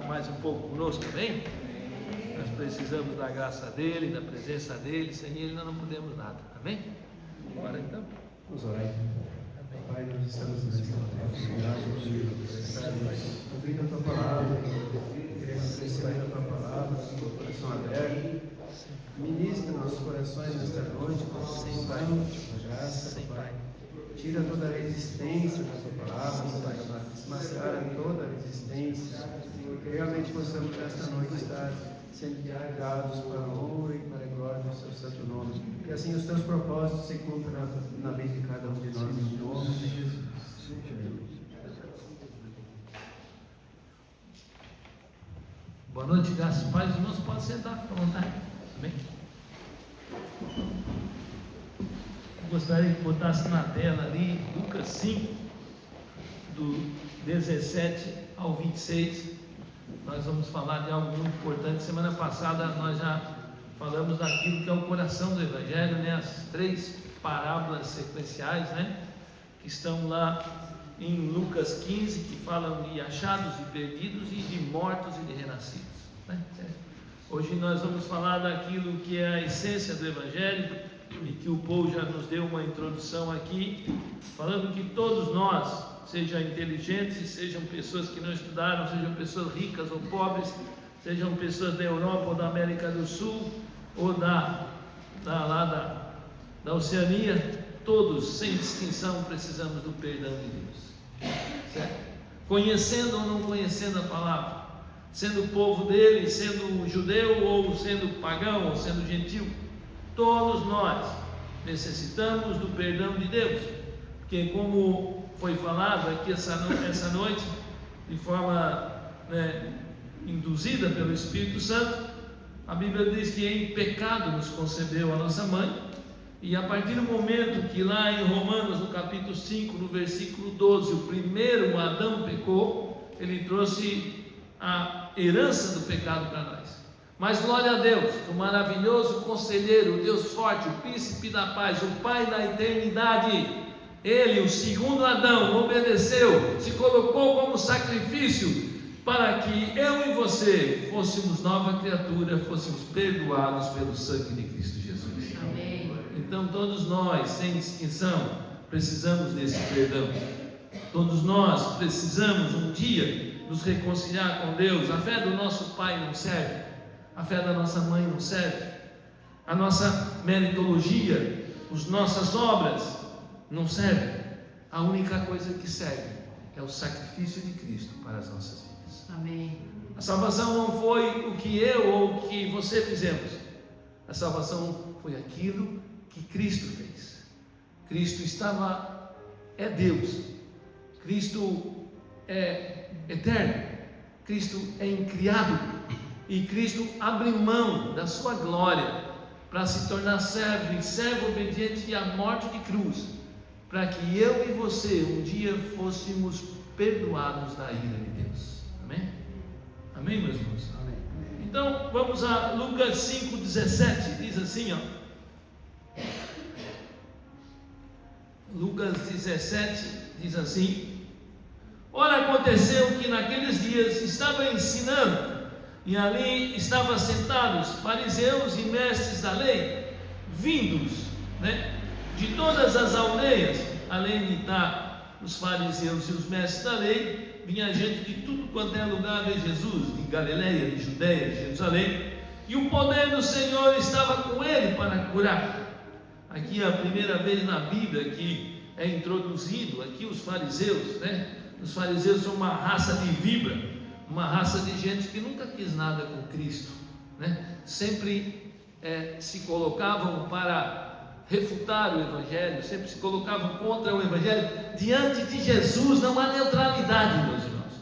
mais um pouco conosco também. Nós precisamos da graça dele, da presença dele. Sem ele nós não podemos nada. Amém? Bora então. Vamos orar. Pai, nós estamos nesta ouvindo a tua palavra, queremos receber a tua palavra, com o coração aberto. Ministra nossos corações nesta noite, sem Pai, tua graça, Pai. Tira toda a resistência da tua palavra, Pai, desmascara toda a resistência, que realmente possamos nesta noite estar sendo carregados para a honra e para a glória do seu santo nome. Que assim os teus propósitos se cumpram na vida de cada um de nós, em nome de Jesus. Boa noite, graças a Deus. Os irmãos podem sentar, fica à vontade. Amém? Eu gostaria que botasse na tela ali Lucas 5, do 17 ao 26. Nós vamos falar de algo muito importante. Semana passada nós já falamos daquilo que é o coração do Evangelho, né? As 3 parábolas sequenciais, né? Que estão lá em Lucas 15, que falam de achados e perdidos e de mortos e de renascidos, né? Hoje nós vamos falar daquilo que é a essência do Evangelho e que o Paul já nos deu uma introdução aqui, falando que todos nós, sejam inteligentes, sejam pessoas que não estudaram, sejam pessoas ricas ou pobres, sejam pessoas da Europa ou da América do Sul ou da Oceania, todos, sem distinção, precisamos do perdão de Deus, certo? Conhecendo ou não conhecendo a palavra, sendo o povo dele, sendo judeu ou sendo pagão ou sendo gentil, todos nós necessitamos do perdão de Deus, porque como foi falado aqui essa noite, de forma induzida pelo Espírito Santo, a Bíblia diz que em pecado nos concebeu a nossa mãe, e a partir do momento que lá em Romanos, no capítulo 5, no versículo 12, o primeiro Adão pecou, ele trouxe a herança do pecado para nós. Mas glória a Deus, o maravilhoso conselheiro, o Deus forte, o príncipe da paz, o Pai da eternidade, ele, o segundo Adão, obedeceu, se colocou como sacrifício para que eu e você fôssemos nova criatura, fôssemos perdoados pelo sangue de Cristo Jesus. Amém. Então todos nós, sem distinção, precisamos desse perdão. Todos nós precisamos um dia nos reconciliar com Deus. A fé do nosso pai não serve, a fé da nossa mãe não serve, a nossa meritologia, as nossas obras não serve. A única coisa que serve é o sacrifício de Cristo para as nossas vidas. Amém. A salvação não foi o que eu ou o que você fizemos. A salvação foi aquilo que Cristo fez. Cristo é Deus. Cristo é eterno. Cristo é incriado. E Cristo abre mão da sua glória para se tornar servo e servo obediente à morte de cruz, para que eu e você um dia fôssemos perdoados da ira de Deus. Amém? Amém, meus irmãos? Amém. Então vamos a Lucas 5,17, diz assim, ó. Lucas 17 diz assim: ora, aconteceu que naqueles dias estava ensinando, e ali estavam sentados fariseus e mestres da lei, vindos, de todas as aldeias. Além de estar os fariseus e os mestres da lei, vinha gente de tudo quanto é lugar ver Jesus, de Galileia, de Judeia, de Jerusalém, e o poder do Senhor estava com ele para curar. Aqui é a primeira vez na Bíblia que é introduzido aqui os fariseus, Os fariseus são uma raça de víbora, uma raça de gente que nunca quis nada com Cristo, Sempre se colocavam para refutar o Evangelho, sempre se colocavam contra o Evangelho. Diante de Jesus não há neutralidade, meus irmãos.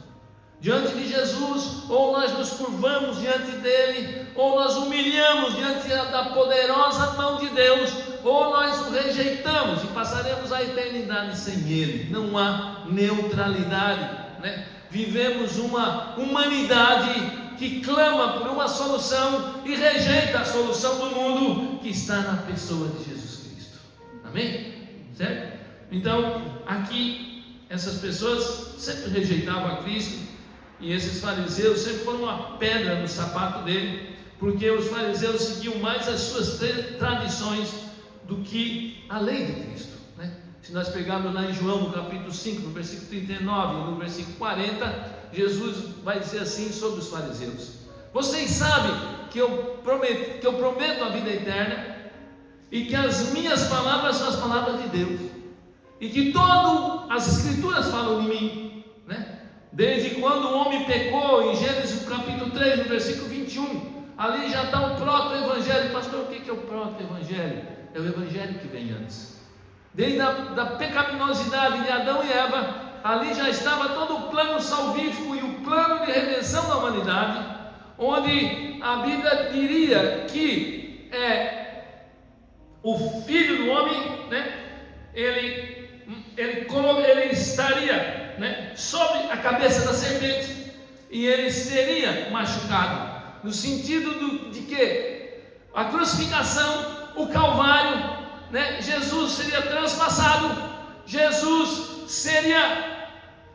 Diante de Jesus, ou nós nos curvamos diante dele, ou nós humilhamos diante da poderosa mão de Deus, ou nós o rejeitamos e passaremos a eternidade sem ele. Não há neutralidade, Vivemos uma humanidade que clama por uma solução e rejeita a solução do mundo que está na pessoa de Jesus Cristo. Amém? Certo? Então, aqui, essas pessoas sempre rejeitavam a Cristo E esses fariseus sempre foram uma pedra no sapato dele, porque os fariseus seguiam mais as suas tradições do que a lei de Cristo, né? Se nós pegarmos lá em João, no capítulo 5, no versículo 39 e no versículo 40, Jesus vai dizer assim sobre os fariseus: vocês sabem que eu prometo a vida eterna, e que as minhas palavras são as palavras de Deus, e que todas as escrituras falam de mim, né? Desde quando o homem pecou, em Gênesis capítulo 3, no versículo 21, ali já está o proto-evangelho. Pastor, o que é o proto-evangelho? É o evangelho que vem antes. Desde a pecaminosidade de Adão e Eva, ali já estava todo o plano salvífico e o plano de redenção da humanidade, onde a Bíblia diria que o Filho do Homem, né, ele estaria, né, sobre a cabeça da serpente, e ele seria machucado, no sentido de que a crucificação, o Calvário, né, Jesus seria transpassado, Jesus seria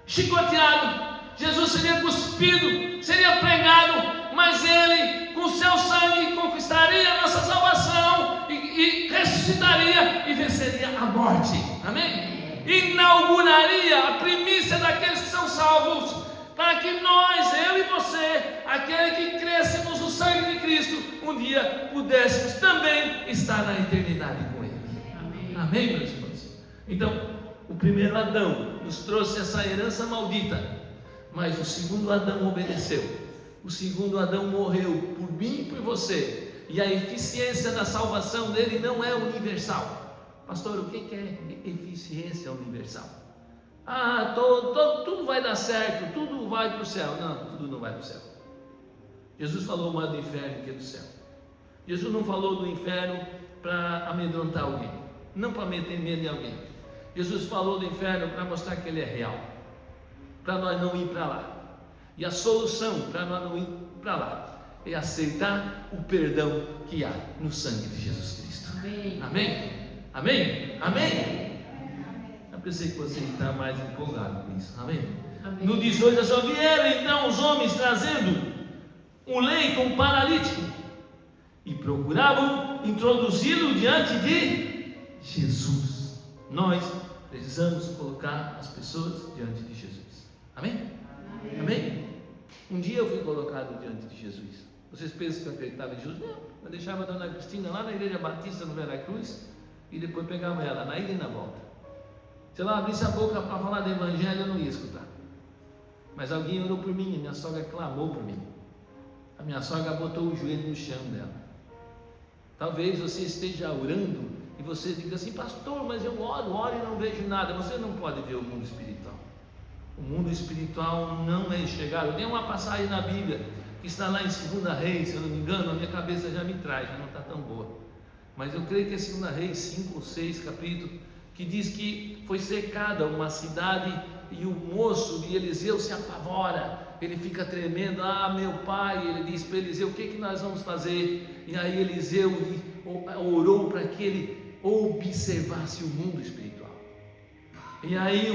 chicoteado, Jesus seria cuspido, seria pregado, mas ele, com seu sangue, conquistaria a nossa salvação e ressuscitaria e venceria a morte. Amém? Inauguraria a primícia daqueles que são salvos, para que nós, eu e você, aquele que crescemos no sangue de Cristo, um dia pudéssemos também estar na eternidade com Ele. Amém, amém, meus irmãos? Então, o primeiro Adão nos trouxe essa herança maldita, mas o segundo Adão obedeceu. O segundo Adão morreu por mim e por você, e a eficiência da salvação dele não é universal. Pastor, o que é eficiência universal? Tudo vai dar certo, tudo vai para o céu. Não, tudo não vai para o céu. Jesus falou mais do inferno que do céu. Jesus não falou do inferno para amedrontar alguém, não para meter medo em alguém. Jesus falou do inferno para mostrar que ele é real, para nós não ir para lá. E a solução para nós não ir para lá é aceitar o perdão que há no sangue de Jesus Cristo. Amém? Amém? Amém? Amém? Eu pensei que você está mais empolgado com isso. Amém? Amém. No 18, só vieram então os homens trazendo um leito, um paralítico, e procuravam introduzi-lo diante de Jesus. Nós precisamos colocar as pessoas diante de Jesus. Amém? Amém? Amém? Um dia eu fui colocado diante de Jesus. Vocês pensam que eu acreditava em Jesus? Não. Eu deixava a dona Cristina lá na Igreja Batista no Veracruz, e depois pegava ela na ida e na volta. Se ela abrisse a boca para falar do Evangelho, eu não ia escutar. Mas alguém orou por mim, a minha sogra clamou por mim. A minha sogra botou o joelho no chão dela. Talvez você esteja orando e você diga assim: pastor, mas eu oro e não vejo nada. Você não pode ver o mundo espiritual. O mundo espiritual não é enxergado. Tem uma passagem na Bíblia que está lá em 2 Reis, se eu não me engano, a minha cabeça já me traz, já não está tão boa. Mas eu creio que é 2 Reis 5 ou 6 capítulo, que diz que foi cercada uma cidade e o moço de Eliseu se apavora, ele fica tremendo. Meu pai, ele diz para Eliseu: o que nós vamos fazer? E aí Eliseu orou para que ele observasse o mundo espiritual. E aí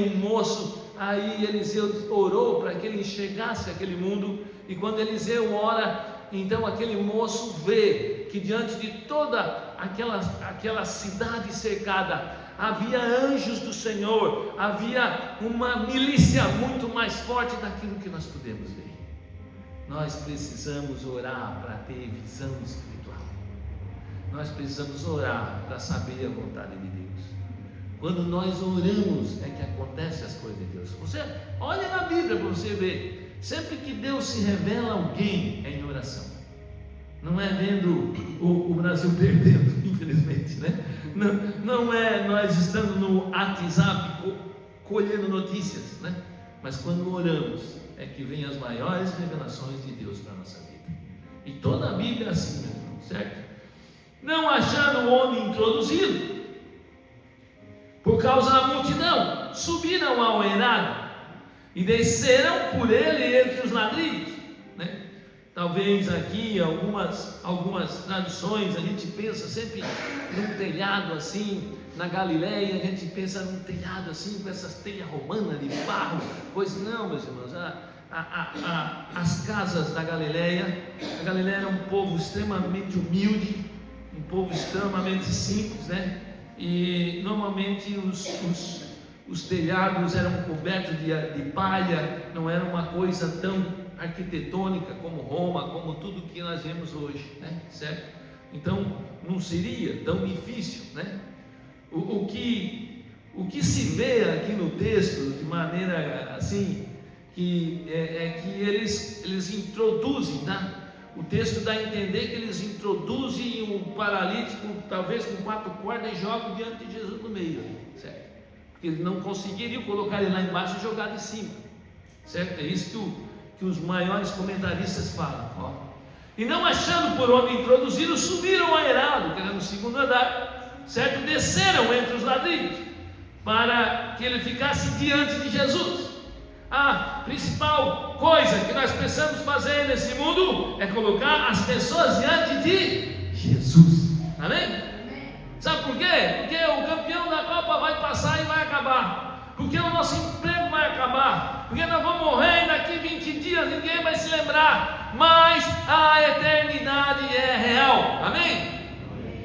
Eliseu orou para que ele enxergasse aquele mundo, e quando Eliseu ora, então aquele moço vê que diante de toda aquela cidade cercada, havia anjos do Senhor, havia uma milícia muito mais forte daquilo que nós podemos ver. Nós precisamos orar para ter visão espiritual. Nós precisamos orar para saber a vontade de Deus. Quando nós oramos é que acontecem as coisas de Deus. Você olha na Bíblia para você ver, sempre que Deus se revela a alguém é em oração. Não é vendo o Brasil perdendo, infelizmente, né? Não é nós estando no WhatsApp colhendo notícias, né? Mas quando oramos é que vem as maiores revelações de Deus para a nossa vida. E toda a Bíblia é assim, meu irmão, certo? Não achando o homem introduzido, por causa da multidão, subiram ao eirado e desceram por ele entre os ladrilhos, né? Talvez aqui algumas tradições a gente pensa sempre num telhado assim. Na Galileia a gente pensa num telhado assim, com essas telhas romanas de barro. Pois não, meus irmãos, as casas da Galileia. A Galileia era um povo extremamente humilde, um povo extremamente simples, né? E normalmente os telhados eram cobertos de palha, não era uma coisa tão arquitetônica como Roma, como tudo que nós vemos hoje, né? Certo? Então não seria tão difícil, né? O que se vê aqui no texto de maneira assim, que eles introduzem, tá? O texto dá a entender que eles introduzem um paralítico, talvez com 4 cordas, e jogam diante de Jesus no meio, certo? Porque eles não conseguiriam colocar ele lá embaixo e jogar de cima, certo? É isso que os maiores comentaristas falam, ó. E não achando por onde introduzi-lo, subiram ao eirado, que era no 2º andar, certo? Desceram entre os ladrilhos, para que ele ficasse diante de Jesus. A principal coisa que nós precisamos fazer nesse mundo é colocar as pessoas diante de Jesus. Amém? Sabe por quê? Porque o campeão da Copa vai passar e vai acabar. Porque o nosso emprego vai acabar. Porque nós vamos morrer e daqui 20 dias ninguém vai se lembrar. Mas a eternidade é real. Amém?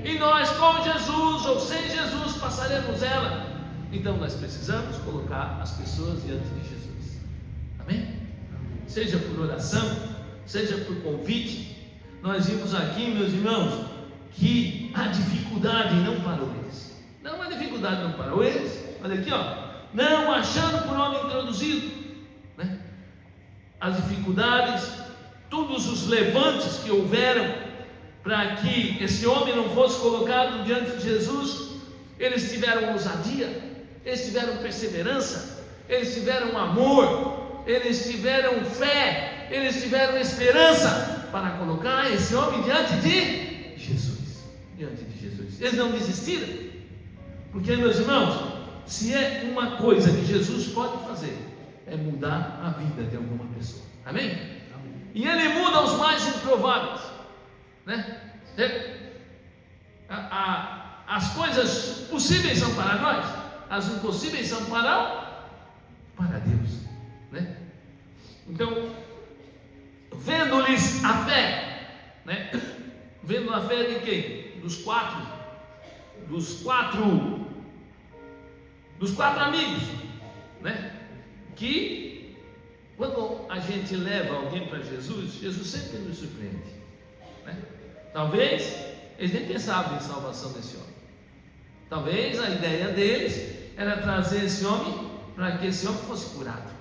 E nós com Jesus ou sem Jesus passaremos ela. Então nós precisamos colocar as pessoas diante de Jesus. Amém? Seja por oração, seja por convite. Nós vimos aqui, meus irmãos, que a dificuldade não parou eles. Não, a dificuldade não parou eles. Olha aqui, ó. Não achando por onde introduzido, né? As dificuldades, todos os levantes que houveram para que esse homem não fosse colocado diante de Jesus, eles tiveram ousadia, eles tiveram perseverança, eles tiveram amor, eles tiveram fé, eles tiveram esperança para colocar esse homem diante de Jesus. Diante de Jesus. Eles não desistiram, porque, meus irmãos, se é uma coisa que Jesus pode fazer, é mudar a vida de alguma pessoa. Amém? Amém. E ele muda os mais improváveis, né? As coisas possíveis são para nós, as impossíveis são para Deus, né? Então, vendo-lhes a fé, né? Vendo a fé de quem? Dos quatro amigos, né? Que quando a gente leva alguém para Jesus, Jesus sempre nos surpreende, né? Talvez eles nem pensavam em salvação desse homem. Talvez a ideia deles era trazer esse homem para que esse homem fosse curado.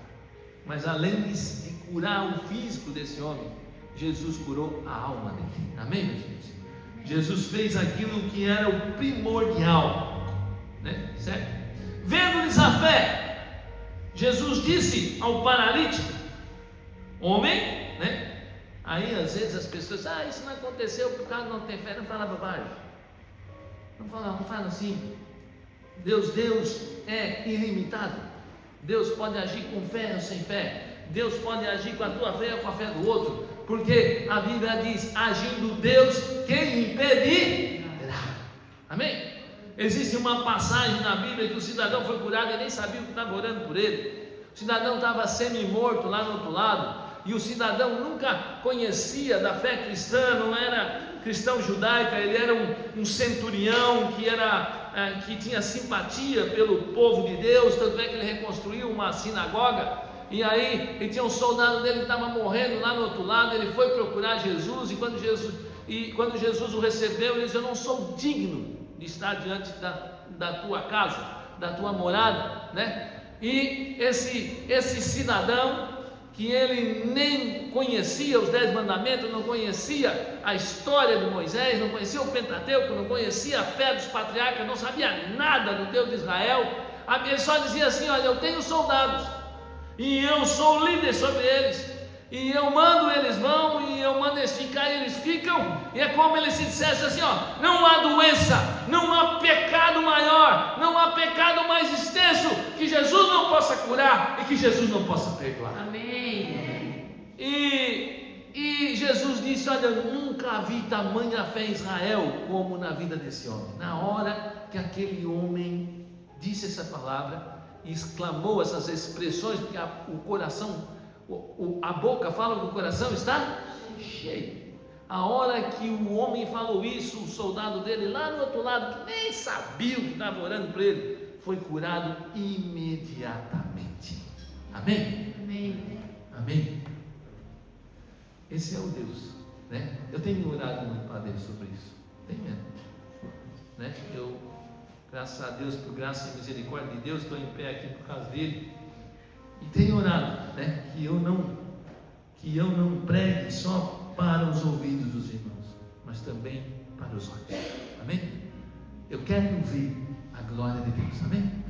Mas além de curar o físico desse homem, Jesus curou a alma dele. Amém, meus irmãos? Jesus fez aquilo que era o primordial, né? Certo? Vendo-lhes a fé, Jesus disse ao paralítico: homem, né? Aí às vezes as pessoas, isso não aconteceu por causa de não ter fé. Não fala bobagem, não fala assim. Deus é ilimitado. Deus pode agir com fé ou sem fé. Deus pode agir com a tua fé ou com a fé do outro, porque a Bíblia diz: agindo Deus, quem impedirá? Amém? Existe uma passagem na Bíblia que o cidadão foi curado e nem sabia o que estava orando por ele. O cidadão estava semi-morto lá no outro lado, e o cidadão nunca conhecia da fé cristã, não era cristão judaica, ele era um centurião que tinha simpatia pelo povo de Deus, tanto é que ele reconstruiu uma sinagoga. E aí ele tinha um soldado dele que estava morrendo lá no outro lado. Ele foi procurar Jesus, e quando Jesus o recebeu, ele disse: eu não sou digno de estar diante da tua casa, da tua morada, né? E esse cidadão, que ele nem conhecia os 10 mandamentos, não conhecia a história de Moisés, não conhecia o Pentateuco, não conhecia a fé dos patriarcas, não sabia nada do Deus de Israel, ele só dizia assim: olha, eu tenho soldados, e eu sou o líder sobre eles, e eu mando, eles vão, e eu mando eles ficar, e eles ficam. E é como ele se dissesse assim: não há doença, não há pecado maior, não há pecado mais extenso que Jesus não possa curar e que Jesus não possa perdoar. Amém. E Jesus disse: olha, eu nunca vi tamanha fé em Israel como na vida desse homem. Na hora que aquele homem disse essa palavra e exclamou essas expressões, porque o coração a boca fala que o coração está cheio. A hora que o homem falou isso, o soldado dele lá no outro lado, que nem sabia o que estava orando para ele, foi curado imediatamente. Amém? Amém. Amém? Esse é o Deus, né? Eu tenho orado muito para Deus sobre isso. Tem mesmo, né? Eu, graças a Deus, por graça e misericórdia de Deus, estou em pé aqui por causa dele. E tenho orado, né? Que eu não pregue só para os ouvidos dos irmãos, mas também para os olhos. Amém? Eu quero ver a glória de Deus. Amém?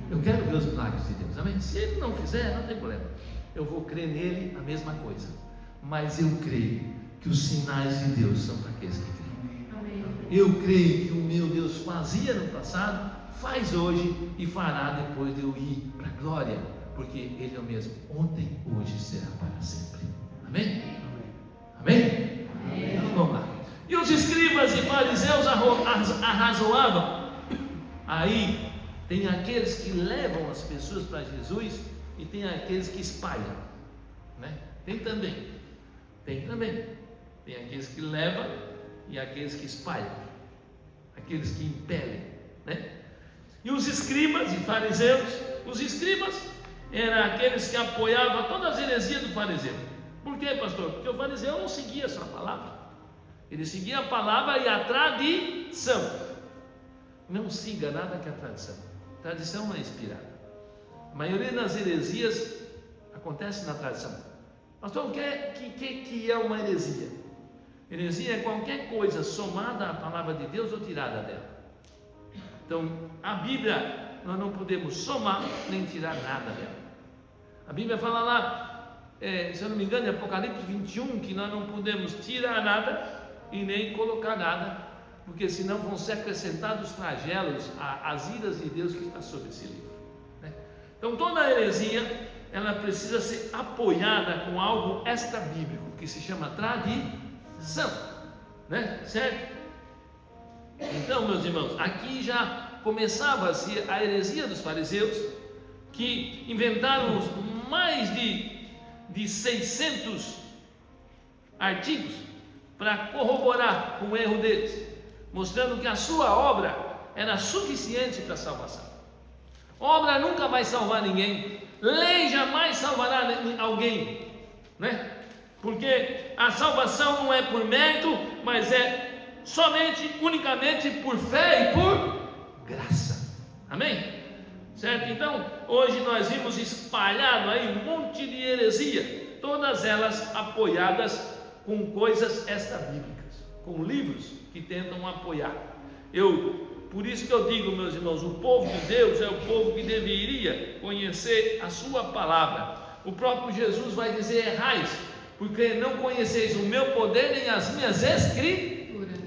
Eu quero ver os milagres de Deus. Amém? Se ele não fizer, não tem problema. Eu vou crer nele a mesma coisa. Mas eu creio que os sinais de Deus são para aqueles que creem. Amém. Eu creio que o meu Deus fazia no passado, faz hoje e fará depois de eu ir para a glória, porque Ele é o mesmo, ontem, hoje e será para sempre. Amém? Amém? Amém. Então vamos lá. E os escribas e fariseus arrazoavam. Aí tem aqueles que levam as pessoas para Jesus e tem aqueles que espalham, né? Tem também. Tem aqueles que levam e aqueles que espalham, aqueles que impelem, né? E os escribas e fariseus, os escribas eram aqueles que apoiavam todas as heresias do fariseu. Por quê, pastor? Porque o fariseu não seguia só a palavra, ele seguia a palavra e a tradição. Não siga nada que a tradição. Tradição não é inspirada. A maioria das heresias acontece na tradição. Pastor, o que é uma heresia? Heresia é qualquer coisa somada à palavra de Deus ou tirada dela. Então, a Bíblia, nós não podemos somar nem tirar nada dela. A Bíblia fala lá, se eu não me engano, em Apocalipse 21, que nós não podemos tirar nada e nem colocar nada, porque senão vão ser acrescentados flagelos às iras de Deus que está sobre esse livro, né? Então, toda heresia, ela precisa ser apoiada com algo extra-bíblico, que se chama tradição, né? Certo? Então, meus irmãos, aqui já começava-se a heresia dos fariseus, que inventaram mais de 600 artigos para corroborar com o erro deles, mostrando que a sua obra era suficiente para a salvação. Obra nunca vai salvar ninguém, lei jamais salvará alguém, né? Porque a salvação não é por mérito, mas é somente, unicamente por fé e por graça. Amém? Certo? Então, hoje nós vimos espalhado aí um monte de heresia, todas elas apoiadas com coisas extra-bíblicas, com livros que tentam apoiar. Por isso que eu digo, meus irmãos, o povo de Deus é o povo que deveria conhecer a sua palavra. O próprio Jesus vai dizer: errais, porque não conheceis o meu poder nem as minhas escrituras.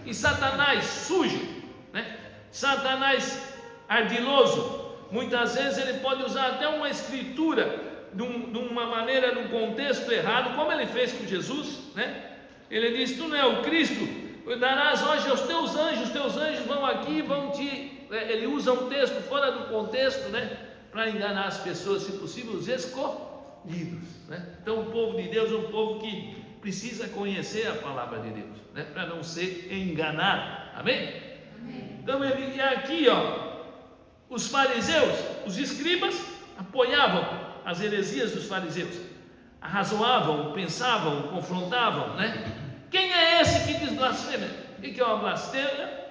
E Satanás sujo, né? Satanás ardiloso, muitas vezes ele pode usar até uma escritura de uma maneira, num contexto errado, como ele fez com Jesus, né? Ele diz: tu não é o Cristo, darás hoje aos teus anjos vão aqui, vão te... Ele usa um texto fora do contexto, né? Para enganar as pessoas, se possível, os escolhidos, né? Então o povo de Deus é um povo que precisa conhecer a palavra de Deus, né? Para não ser enganado. Amém? Amém. Então ele aqui, os fariseus, os escribas apoiavam as heresias dos fariseus, arrazoavam, pensavam, confrontavam, né? Quem é esse que diz blasfêmia? O que é uma blasfêmia?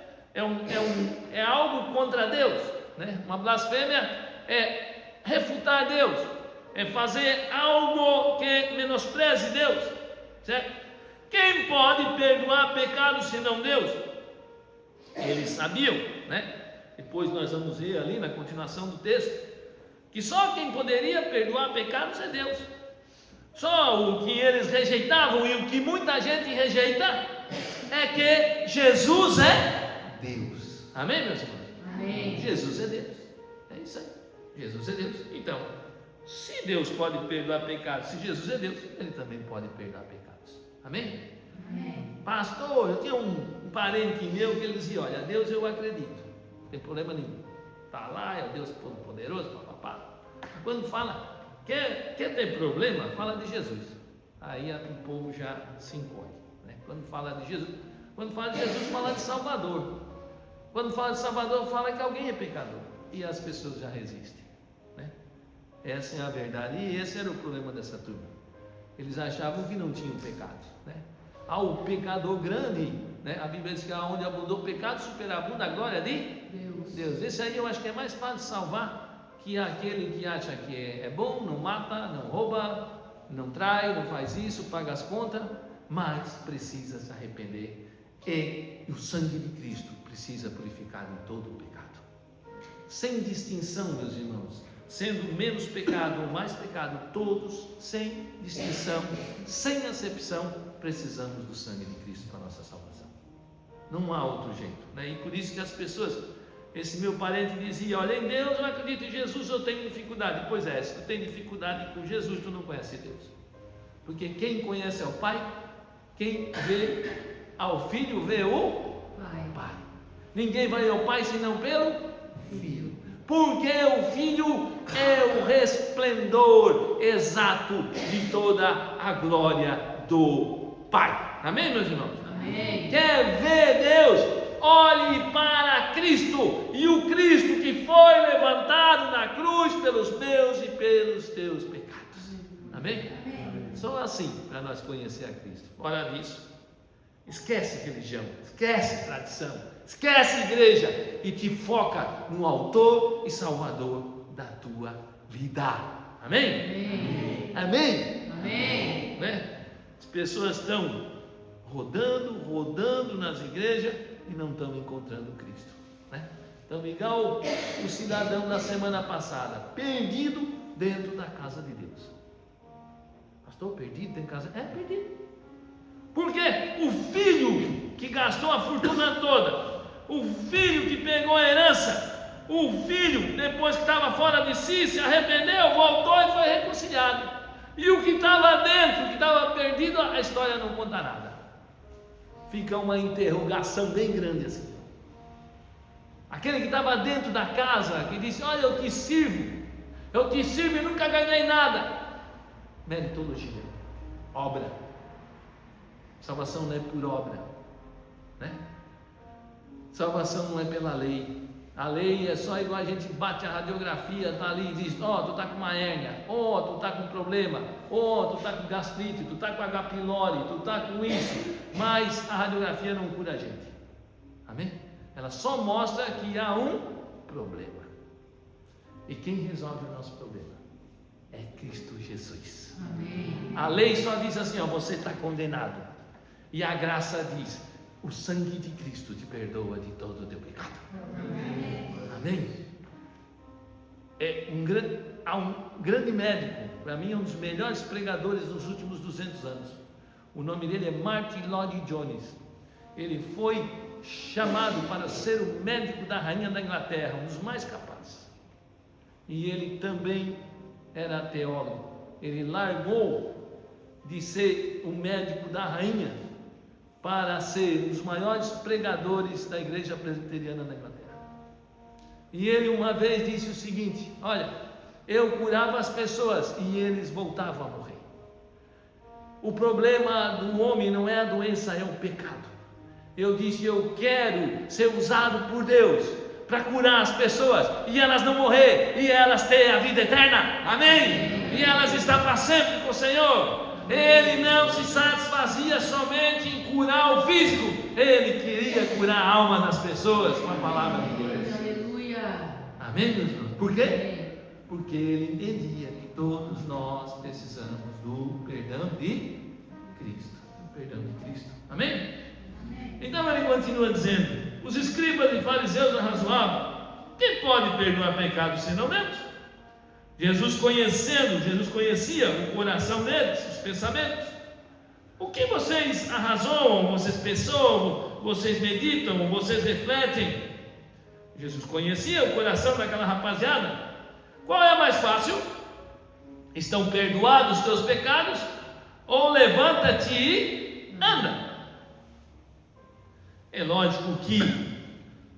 É algo contra Deus, né? Uma blasfêmia é refutar Deus, é fazer algo que menospreze Deus, certo? Quem pode perdoar pecados senão Deus? Eles sabiam, né? Depois nós vamos ver ali na continuação do texto, que só quem poderia perdoar pecados é Deus. Só o que eles rejeitavam e o que muita gente rejeita é que Jesus é Deus. Amém, meus irmãos? Amém. Jesus é Deus. É isso aí. Jesus é Deus. Então, se Deus pode perdoar pecados, se Jesus é Deus, Ele também pode perdoar pecados. Amém? Amém. Pastor, eu tinha um parente meu que ele dizia: olha, Deus eu acredito, não tem problema nenhum. Está lá, é o Deus Todo-Poderoso, papapá. Quando fala Quer ter problema? Fala de Jesus. Aí o povo já se encolhe, né? Quando fala de Jesus, fala de Salvador. Quando fala de Salvador, fala que alguém é pecador. E as pessoas já resistem, né? Essa é a verdade. E esse era o problema dessa turma. Eles achavam que não tinham pecado, né? O pecador grande, né? A Bíblia diz que onde abundou o pecado, superabunda a glória de Deus. Esse aí eu acho que é mais fácil de salvar que aquele que acha que é bom, não mata, não rouba, não trai, não faz isso, paga as contas, mas precisa se arrepender. E o sangue de Cristo precisa purificar de todo o pecado. Sem distinção, meus irmãos, sendo menos pecado ou mais pecado, todos, sem distinção, sem acepção, precisamos do sangue de Cristo para a nossa salvação. Não há outro jeito, né? E por isso que as pessoas, esse meu parente dizia: olha, em Deus eu não acredito, em Jesus eu tenho dificuldade. Pois é, se tu tem dificuldade com Jesus, tu não conhece Deus. Porque quem conhece ao Pai, quem vê ao Filho, vê o Pai. Ninguém vai ao Pai senão pelo Filho. Porque o Filho é o resplendor exato de toda a glória do Pai. Amém, meus irmãos? Amém. Quer ver Deus? Olhe para Cristo, e o Cristo que foi levantado na cruz pelos meus e pelos teus pecados. Amém? Só assim para nós conhecer a Cristo. Fora disso, esquece religião, esquece tradição, esquece igreja e te foca no autor e salvador da tua vida. Amém? Amém. Amém? Né? As pessoas estão rodando nas igrejas e não estão encontrando Cristo, né? Então, igual o cidadão da semana passada, perdido dentro da casa de Deus. Pastor, perdido dentro da casa? É, perdido. Porque o filho que gastou a fortuna toda, o filho que pegou a herança, o filho, depois que estava fora de si, se arrependeu, voltou e foi reconciliado. E o que estava dentro, que estava perdido, a história não conta nada. Fica uma interrogação bem grande assim. Aquele que estava dentro da casa, que disse: olha, eu te sirvo e nunca ganhei nada. Meritologia, obra. Salvação não é por obra, né? Salvação não é pela lei. A lei é só igual a gente bate a radiografia, está ali e diz: ó, tu está com uma hérnia, ó, tu está com problema, ó, tu está com gastrite, tu está com H. pylori, tu está com isso. Mas a radiografia não cura a gente. Amém? Ela só mostra que há um problema. E quem resolve o nosso problema é Cristo Jesus. Amém. A lei só diz assim: ó, você está condenado. E a graça diz: o sangue de Cristo te perdoa de todo o teu pecado. Amém? Há um grande médico, para mim é um dos melhores pregadores dos últimos 200 anos. O nome dele é Martin Lloyd-Jones. Ele foi chamado para ser o médico da rainha da Inglaterra, um dos mais capazes. E ele também era teólogo. Ele largou de ser o médico da rainha para ser um dos maiores pregadores da igreja presbiteriana da Inglaterra. E ele uma vez disse o seguinte: olha, eu curava as pessoas e eles voltavam a morrer. O problema do homem não é a doença, é o pecado. Eu disse: eu quero ser usado por Deus para curar as pessoas e elas não morrer, e elas terem a vida eterna. Amém? E elas estão para sempre com o Senhor. Ele não se satisfazia somente em curar o físico, ele queria curar a alma das pessoas com a palavra de Deus. Aleluia. Amém, meus irmãos? Por quê? Porque ele entendia que todos nós precisamos do perdão de Cristo. O perdão de Cristo. Amém? Então ele continua dizendo: os escribas e fariseus arrazoavam: quem pode perdoar pecados senão Deus? Jesus conhecia o coração deles, os pensamentos. O que vocês arrazoam, vocês pensam, vocês meditam, vocês refletem? Jesus conhecia o coração daquela rapaziada. Qual é mais fácil? Estão perdoados os teus pecados? Ou levanta-te e anda? É lógico que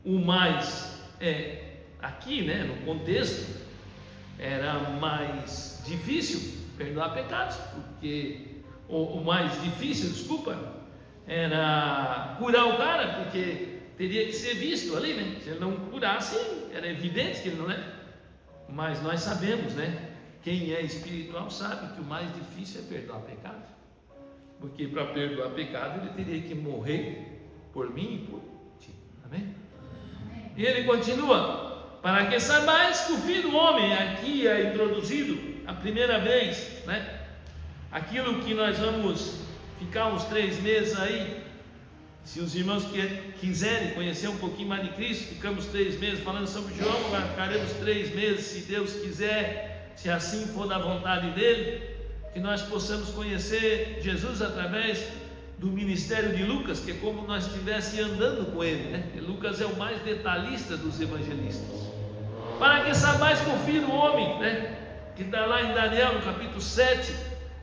o mais aqui, né, no contexto, era mais difícil perdoar pecados, porque o mais difícil, desculpa, era curar o cara, porque teria que ser visto ali, né? Se ele não curasse, era evidente que ele não é. Mas nós sabemos, né? Quem é espiritual sabe que o mais difícil é perdoar pecado, porque para perdoar pecado ele teria que morrer por mim e por ti. Amém? E ele continua: para que saibais que o Filho do Homem, aqui é introduzido a primeira vez, né? Aquilo que nós vamos ficar uns 3 meses aí. Se os irmãos quiserem conhecer um pouquinho mais de Cristo, ficamos 3 meses falando sobre João, agora ficaremos 3 meses, se Deus quiser, se assim for da vontade dele, que nós possamos conhecer Jesus através do ministério de Lucas, que é como nós estivéssemos andando com ele, né? E Lucas é o mais detalhista dos evangelistas. Para que saibais que o Filho do Homem, né? Que está lá em Daniel, no capítulo 7,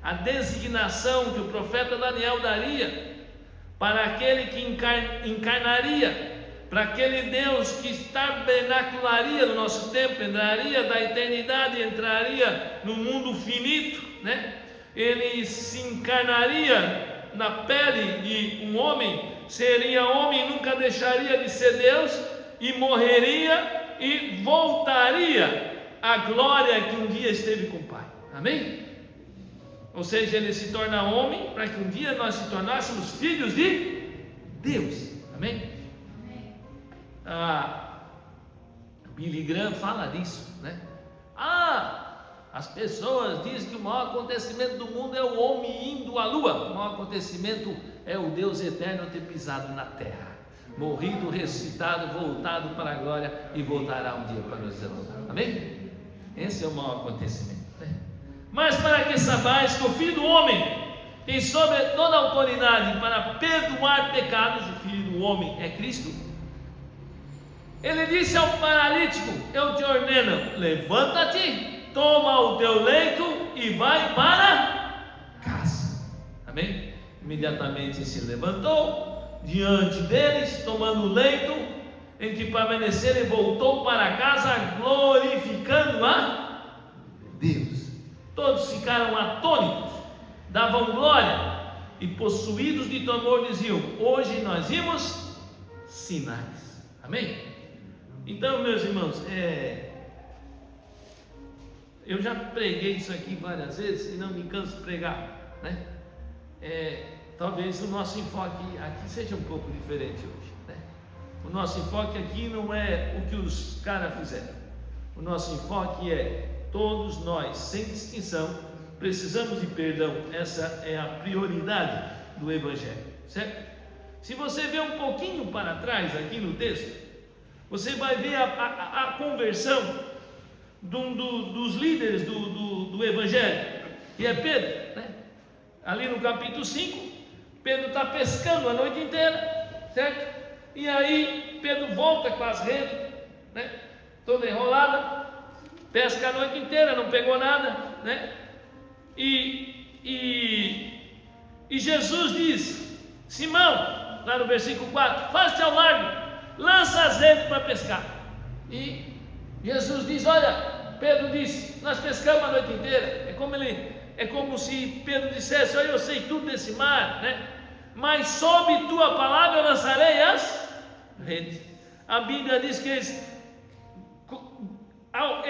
a designação que o profeta Daniel daria para aquele que encarnaria, para aquele Deus que tabernacularia no nosso tempo, entraria da eternidade, entraria no mundo finito, né? Ele se encarnaria na pele de um homem, seria homem, nunca deixaria de ser Deus, e morreria e voltaria à glória que um dia esteve com o Pai. Amém? Ou seja, ele se torna homem para que um dia nós se tornássemos filhos de Deus. Amém? Billy Graham fala disso, né? As pessoas dizem que o maior acontecimento do mundo é o homem indo à lua. O maior acontecimento é o Deus eterno ter pisado na terra, morrido, ressuscitado, voltado para a glória e voltará um dia para nos exaltar. Amém? Esse é o maior acontecimento, né? Mas para que saibais que o Filho do Homem tem sobre toda a autoridade para perdoar pecados, o Filho do Homem é Cristo. Ele disse ao paralítico: eu te ordeno, levanta-te, toma o teu leito e vai para casa. Amém? Imediatamente se levantou diante deles, tomando o leito em que permaneceram, e voltou para casa glorificando a Deus. Todos ficaram atônitos, davam glória e, possuídos de temor, diziam: hoje nós vimos sinais. Amém? Então, meus irmãos, eu já preguei isso aqui várias vezes e não me canso de pregar, né? Talvez o nosso enfoque aqui seja um pouco diferente hoje, né? O nosso enfoque aqui não é o que os caras fizeram. O nosso enfoque é: todos nós, sem distinção, precisamos de perdão. Essa é a prioridade do Evangelho, certo? Se você ver um pouquinho para trás aqui no texto, você vai ver a conversão dos líderes do Evangelho, que é Pedro, né? Ali no capítulo 5, Pedro está pescando a noite inteira, certo? E aí Pedro volta com as redes, né? Toda enrolada, pesca a noite inteira, não pegou nada, né? E Jesus diz: Simão, lá no versículo 4, faz-te ao largo, lança as redes para pescar. E Jesus diz: olha, Pedro disse, nós pescamos a noite inteira. É como se Pedro dissesse: olha, eu sei tudo desse mar, né? Mas sob tua palavra eu lançarei as redes. A Bíblia diz que eles ao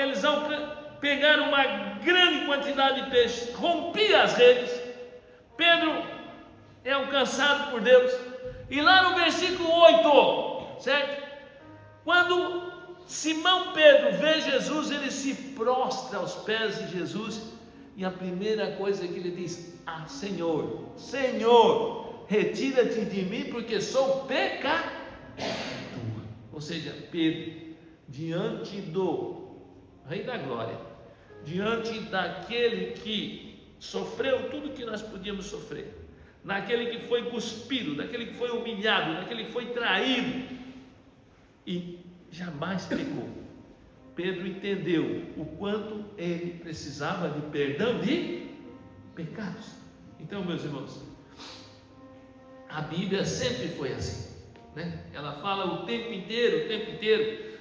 pegar uma grande quantidade de peixe, rompia as redes. Pedro é alcançado por Deus. E lá no versículo 8, certo? Quando Simão Pedro vê Jesus, ele se prostra aos pés de Jesus, e a primeira coisa que ele diz: Senhor, Senhor, retira-te de mim, porque sou pecador. Ou seja, Pedro, diante do Rei da Glória, diante daquele que sofreu tudo que nós podíamos sofrer, daquele que foi cuspido, daquele que foi humilhado, daquele que foi traído e jamais pecou, Pedro entendeu o quanto ele precisava de perdão de pecados. Então, meus irmãos, a Bíblia sempre foi assim, né? Ela fala o tempo inteiro.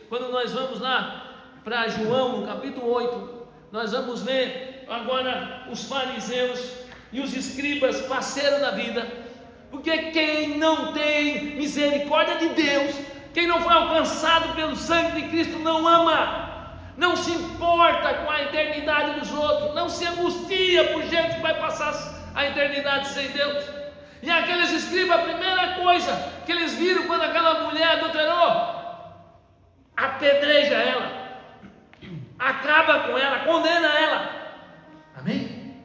Quando nós vamos lá para João, no capítulo 8, nós vamos ver agora os fariseus e os escribas parceiros da vida, porque quem não tem misericórdia de Deus, quem não foi alcançado pelo sangue de Cristo, não ama, não se importa com a eternidade dos outros, não se angustia por gente que vai passar a eternidade sem Deus. E aqueles escribas, a primeira coisa que eles viram quando aquela mulher adulterou, apedreja ela, acaba com ela, condena ela. Amém?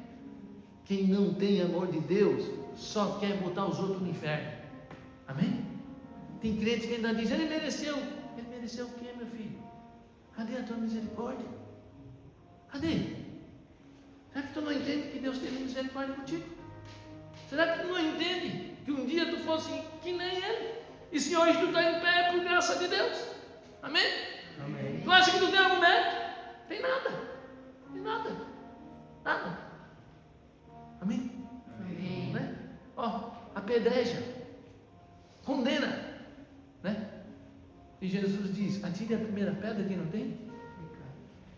Quem não tem amor de Deus só quer botar os outros no inferno. Amém? Tem crente que ainda diz: ele mereceu. Ele mereceu o quê, meu filho? Cadê a tua misericórdia? Cadê? Será que tu não entende que Deus teve misericórdia contigo? Será que tu não entende que um dia tu fosse que nem Ele? E se hoje tu está em pé é por graça de Deus? Amém? Amém. Tu acha que tu tem algum mérito? Tem nada. Tem nada. Nada. Amém? Amém. Né? Ó, apedreja, condena, né? E Jesus diz: atire a primeira pedra quem não tem.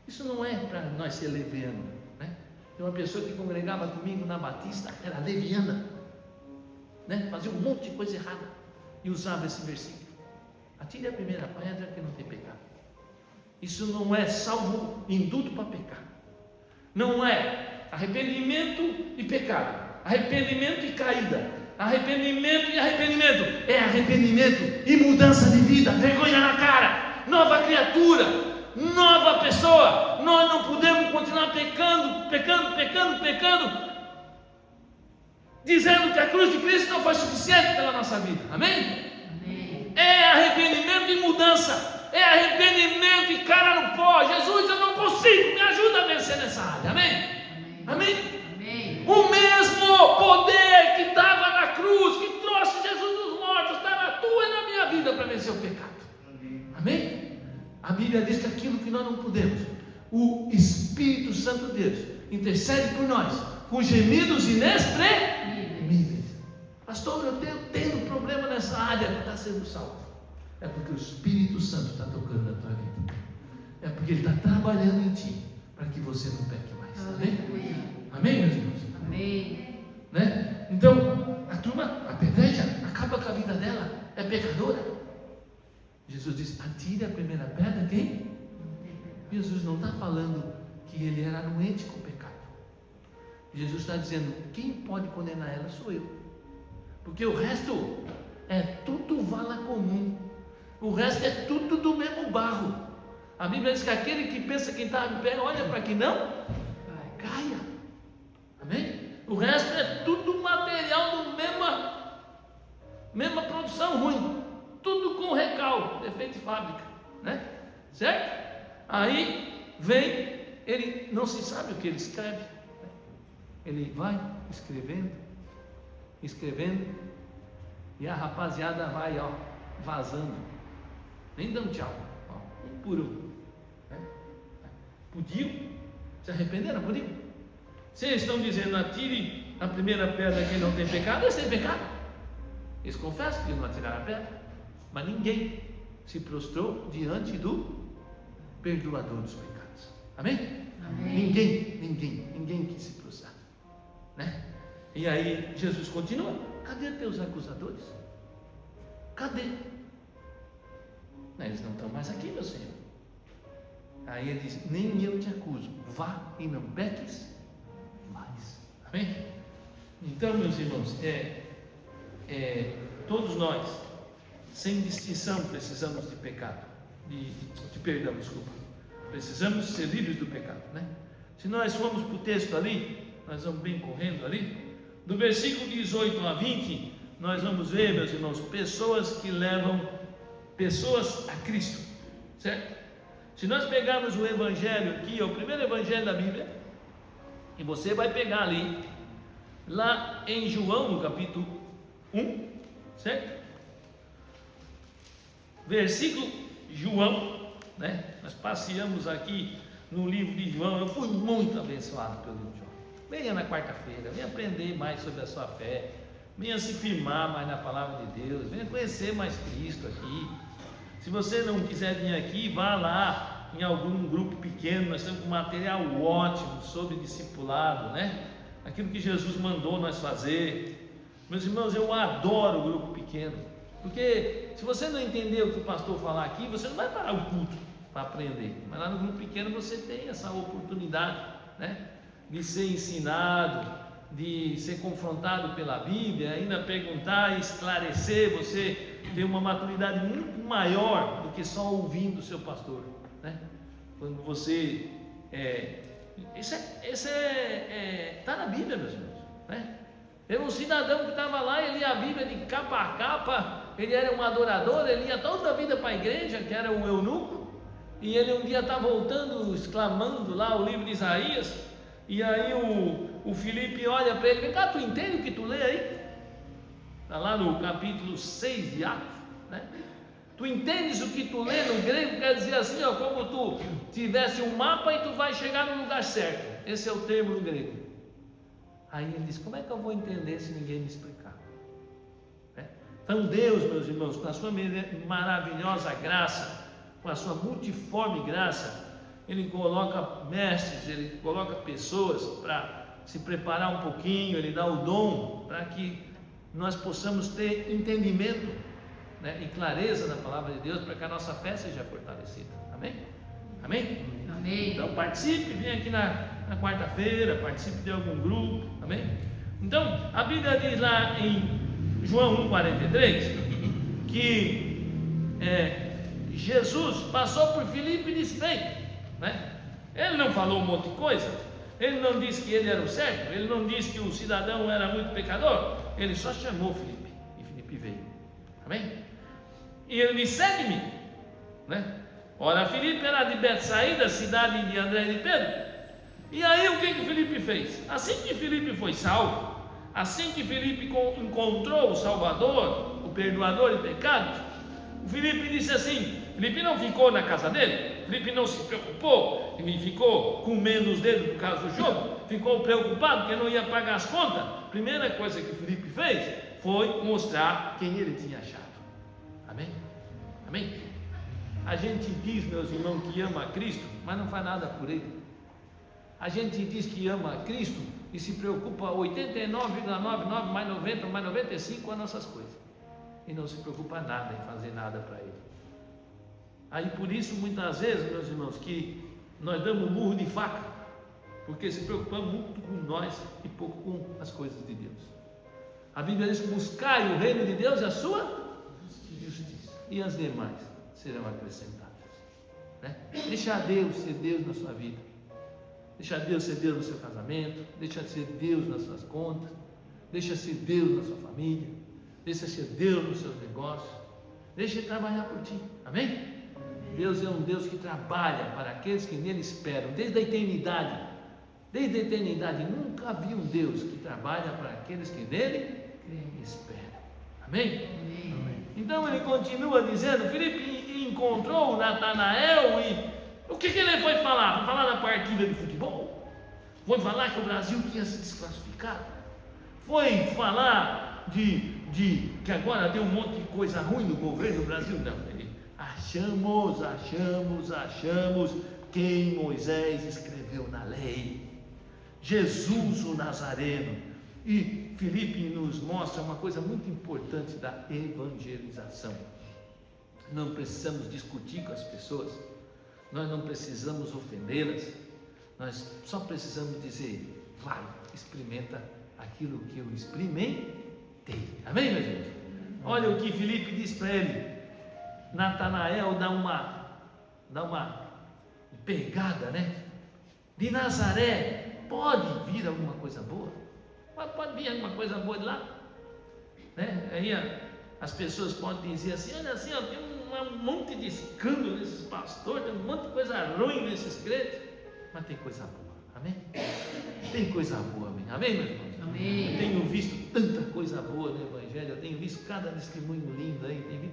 Isso não é para nós ser leviano, né? Tem uma pessoa que congregava comigo na Batista, era leviana, né? Fazia um monte de coisa errada e usava esse versículo: atire a primeira pedra que não tem pecado. Isso não é salvo induto para pecar, não é arrependimento e pecado, arrependimento e caída, arrependimento e arrependimento, é arrependimento e mudança de vida, vergonha na cara, nova criatura, nova pessoa. Nós não podemos continuar pecando, dizendo que a cruz de Cristo não foi suficiente pela nossa vida. Amém? Amém. É arrependimento e mudança, é arrependimento e cara no pó. Jesus, eu não consigo, me ajuda a vencer nessa área. Amém? Amém? Amém. O mesmo poder que estava na cruz, que trouxe Jesus dos mortos, está na tua e na minha vida para vencer o pecado. Amém? A Bíblia diz que aquilo que nós não podemos, o Espírito Santo de Deus intercede por nós com gemidos inexprimíveis. Pastor, eu tenho problema nessa área que está sendo salvo. É porque o Espírito Santo está tocando na tua vida. É porque ele está trabalhando em ti para que você não peque mais. Amém? Amém, meus irmãos? Amém. Né? Então, a turma apedreja, acaba com a vida dela, é pecadora. Jesus diz: atire a primeira pedra quem? Jesus não está falando que ele era anuente com o pecado. Jesus está dizendo: quem pode condenar ela sou eu, porque o resto é tudo vala comum, o resto é tudo do mesmo barro. A Bíblia diz que aquele que pensa que está em pé, olha para que não caia. Amém? O resto é tudo material do mesma produção ruim, tudo com recalque, defeito de fábrica, né? Certo? Aí vem, ele não se sabe o que ele escreve, né? Ele vai escrevendo, e a rapaziada vai, ó, vazando, nem dando tchau, ó, um por um, né? Podiam se arrepender, não podiam? Vocês estão dizendo: atire a primeira pedra quem não tem pecado, eles têm pecado. Eles confessam que não atiraram a pedra, mas ninguém se prostrou diante do perdoador dos pecados. Amém? Amém. Ninguém quis se prostrar, né? E aí Jesus continua: cadê teus acusadores? Cadê? Eles não estão mais aqui, meu Senhor. Aí ele diz: nem eu te acuso, vá e não peques mais. Amém? Então, meus irmãos, todos nós, sem distinção, precisamos de pecado, de perdão, desculpa. Precisamos ser livres do pecado, né? Se nós formos para o texto ali, nós vamos bem correndo ali, do versículo 18 a 20, nós vamos ver, meus irmãos, pessoas que levam pessoas a Cristo, certo? Se nós pegarmos o Evangelho aqui, é o primeiro Evangelho da Bíblia, e você vai pegar ali, lá em João, no capítulo 1, certo? Versículo João, né? Nós passeamos aqui no livro de João. Eu fui muito abençoado pelo livro de João. Venha na quarta-feira, venha aprender mais sobre a sua fé, venha se firmar mais na palavra de Deus, venha conhecer mais Cristo aqui. Se você não quiser vir aqui, vá lá em algum grupo pequeno, nós temos um material ótimo sobre discipulado, né? Aquilo que Jesus mandou nós fazer. Meus irmãos, eu adoro o grupo pequeno, porque se você não entender o que o pastor falar aqui, você não vai parar o culto para aprender. Mas lá no grupo pequeno você tem essa oportunidade, né, de ser ensinado, de ser confrontado pela Bíblia, ainda perguntar, esclarecer. Você tem uma maturidade muito maior do que só ouvindo o seu pastor, né? Quando você isso está na Bíblia, meus irmãos, né? Teve um cidadão que estava lá, ele lia a Bíblia de capa a capa, ele era um adorador, ele ia toda a vida para a igreja, que era um eunuco, e ele um dia está voltando, exclamando lá o livro de Isaías, e aí o Filipe olha para ele: vem cá, tu entende o que tu lê aí? Está lá no capítulo 6 de Atos, né? Tu entendes o que tu lê no grego? Quer dizer assim, ó, como tu tivesse um mapa e tu vai chegar no lugar certo. Esse é o termo no grego. Aí ele diz: como é que eu vou entender se ninguém me explicar? Então Deus, meus irmãos, com a sua maravilhosa graça, com a sua multiforme graça, Ele coloca mestres, Ele coloca pessoas para se preparar um pouquinho, Ele dá o dom para que nós possamos ter entendimento, né, e clareza na palavra de Deus, para que a nossa fé seja fortalecida. Amém? Amém? Amém. Então participe, venha aqui na quarta-feira, participe de algum grupo. Amém? Então a Bíblia diz lá em João 1,43 que Jesus passou por Filipe e disse: vem, né? Ele não falou um monte de coisa, ele não disse que ele era o certo, ele não disse que o cidadão era muito pecador, ele só chamou Filipe e Filipe veio. Amém? E ele disse: segue-me, né? Ora, Filipe era de Betsaída, cidade de André e de Pedro. E aí o que Filipe fez? Assim que Filipe foi salvo, assim que Filipe encontrou o Salvador, o perdoador de pecados, o Filipe disse assim: Filipe não ficou na casa dele, Filipe não se preocupou, ele ficou comendo os dedos por causa do jogo, ficou preocupado que não ia pagar as contas. Primeira coisa que Filipe fez foi mostrar quem ele tinha achado. Amém? Amém? A gente diz, meus irmãos, que ama a Cristo, mas não faz nada por Ele. A gente diz que ama a Cristo e se preocupa 89,99 mais 90 mais 95 com as nossas coisas, e não se preocupa nada em fazer nada para Ele. Aí por isso muitas vezes, meus irmãos, que nós damos murro de faca, porque se preocupamos muito com nós e pouco com as coisas de Deus. A Bíblia diz: buscai o reino de Deus e a sua justiça, e as demais serão acrescentadas, né? Deixa Deus ser Deus na sua vida, deixa Deus ser Deus no seu casamento, deixa ser Deus nas suas contas, deixa ser Deus na sua família, deixa ser Deus nos seus negócios, deixa Ele trabalhar por ti. Amém? Deus é um Deus que trabalha para aqueles que nele esperam, desde a eternidade. Desde a eternidade nunca vi um Deus que trabalha para aqueles que nele esperam. Amém? Amém. Então ele continua dizendo: Filipe encontrou Natanael, e o que ele foi falar? Foi falar da partida de futebol? Foi falar que o Brasil tinha se desclassificado? Foi falar de que agora tem um monte de coisa ruim no governo do Brasil? Não, ele: achamos quem Moisés escreveu na lei, Jesus o Nazareno. E Filipe nos mostra uma coisa muito importante da evangelização. Não precisamos discutir com as pessoas, nós não precisamos ofendê-las, nós só precisamos dizer: vai, experimenta aquilo que eu experimentei. Amém, meus irmãos? Olha o que Filipe diz para ele. Natanael dá uma pegada, né? De Nazaré pode vir alguma coisa boa? Pode vir alguma coisa boa de lá, né? Aí as pessoas podem dizer assim: olha assim, ó, tem um monte de escândalo nesses pastores, tem um monte de coisa ruim nesses crentes, mas tem coisa boa. Amém? Tem coisa boa, amém? Amém, meus irmãos? Amém. Eu tenho visto tanta coisa boa no Evangelho, eu tenho visto cada testemunho lindo aí, tenho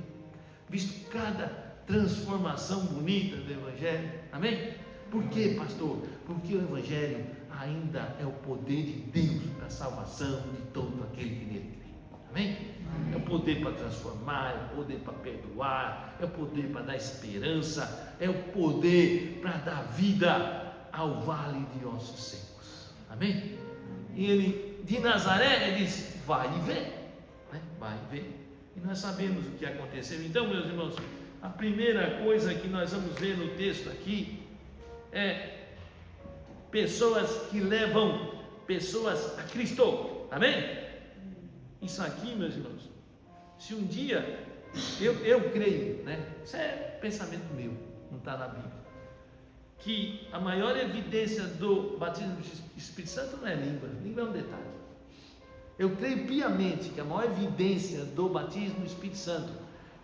visto cada transformação bonita do Evangelho. Amém? Por quê, pastor? Porque o Evangelho ainda é o poder de Deus para a salvação de todo aquele que nele crê. Amém? É o poder para transformar, é o poder para perdoar, é o poder para dar esperança, é o poder para dar vida ao vale de ossos secos. Amém? E ele, de Nazaré, ele diz: vai e vê, né? Vai e vê. E nós sabemos o que aconteceu. Então, meus irmãos, a primeira coisa que nós vamos ver no texto aqui é pessoas que levam pessoas a Cristo. Amém? Isso aqui, meus irmãos, se um dia, eu creio, né? Isso é pensamento meu, não está na Bíblia, que a maior evidência do batismo do Espírito Santo não é língua, língua é um detalhe. Eu creio piamente que a maior evidência do batismo do Espírito Santo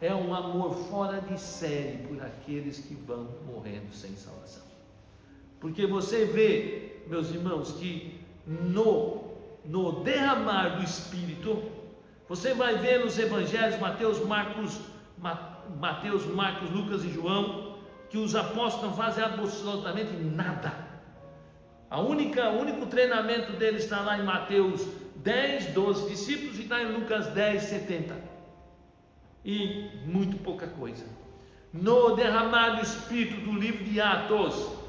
é um amor fora de série por aqueles que vão morrendo sem salvação. Porque você vê, meus irmãos, que no derramar do Espírito, você vai ver nos evangelhos Mateus, Marcos, Lucas e João, que os apóstolos não fazem absolutamente nada. O único treinamento deles está lá em Mateus 10, 12 discípulos, e está em Lucas 10, 70. E muito pouca coisa. No derramar do Espírito do livro de Atos,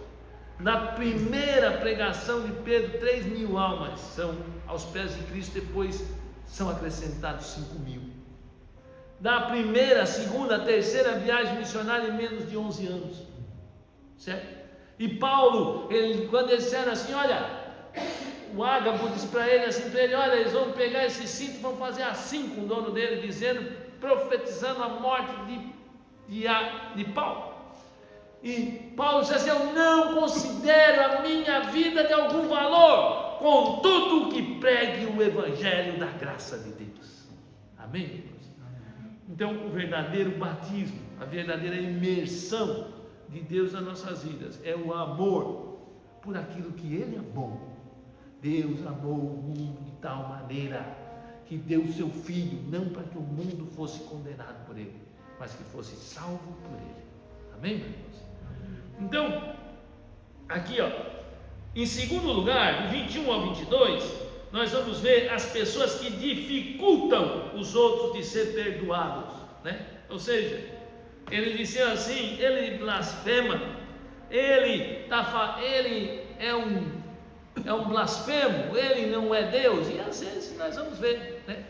na primeira pregação de Pedro, 3.000 almas são aos pés de Cristo, depois são acrescentados 5.000. Da primeira, segunda, terceira viagem missionária em menos de 11 anos, certo? E Paulo, quando eles disseram assim, olha, o Ágabo disse para ele assim, olha, eles vão pegar esse cinto, vão fazer assim com o dono dele, dizendo, profetizando a morte de Paulo. E Paulo disse assim: eu não considero a minha vida de algum valor, contudo que pregue o evangelho da graça de Deus. Amém, irmãos? Então, o verdadeiro batismo, a verdadeira imersão de Deus nas nossas vidas é o amor por aquilo que Ele amou. Deus amou o mundo de tal maneira que deu o seu Filho, não para que o mundo fosse condenado por Ele, mas que fosse salvo por Ele. Amém, irmãos? Então, aqui em segundo lugar, do 21 ao 22, nós vamos ver as pessoas que dificultam os outros de ser perdoados, né? Ou seja, ele disse assim, ele blasfema, ele é um blasfemo, ele não é Deus. E às vezes nós vamos ver, né,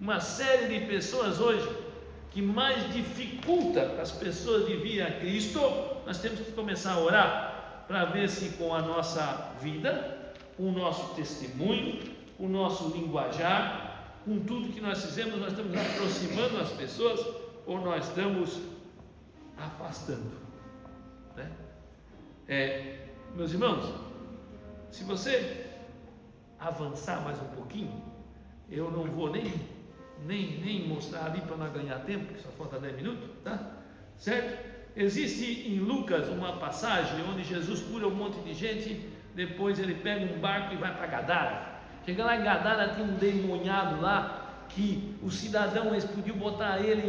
uma série de pessoas hoje que mais dificulta as pessoas de vir a Cristo. Nós temos que começar a orar para ver se com a nossa vida, com o nosso testemunho, com o nosso linguajar, com tudo que nós fizemos, nós estamos aproximando as pessoas ou nós estamos afastando, né? Meus irmãos, se você avançar mais um pouquinho, eu não vou nem mostrar ali para não ganhar tempo, porque só falta 10 minutos, tá? Certo? Existe em Lucas uma passagem onde Jesus cura um monte de gente, depois ele pega um barco e vai para Gadara. Chega lá em Gadara, tem um demoniado lá, que o cidadão, eles podiam botar ele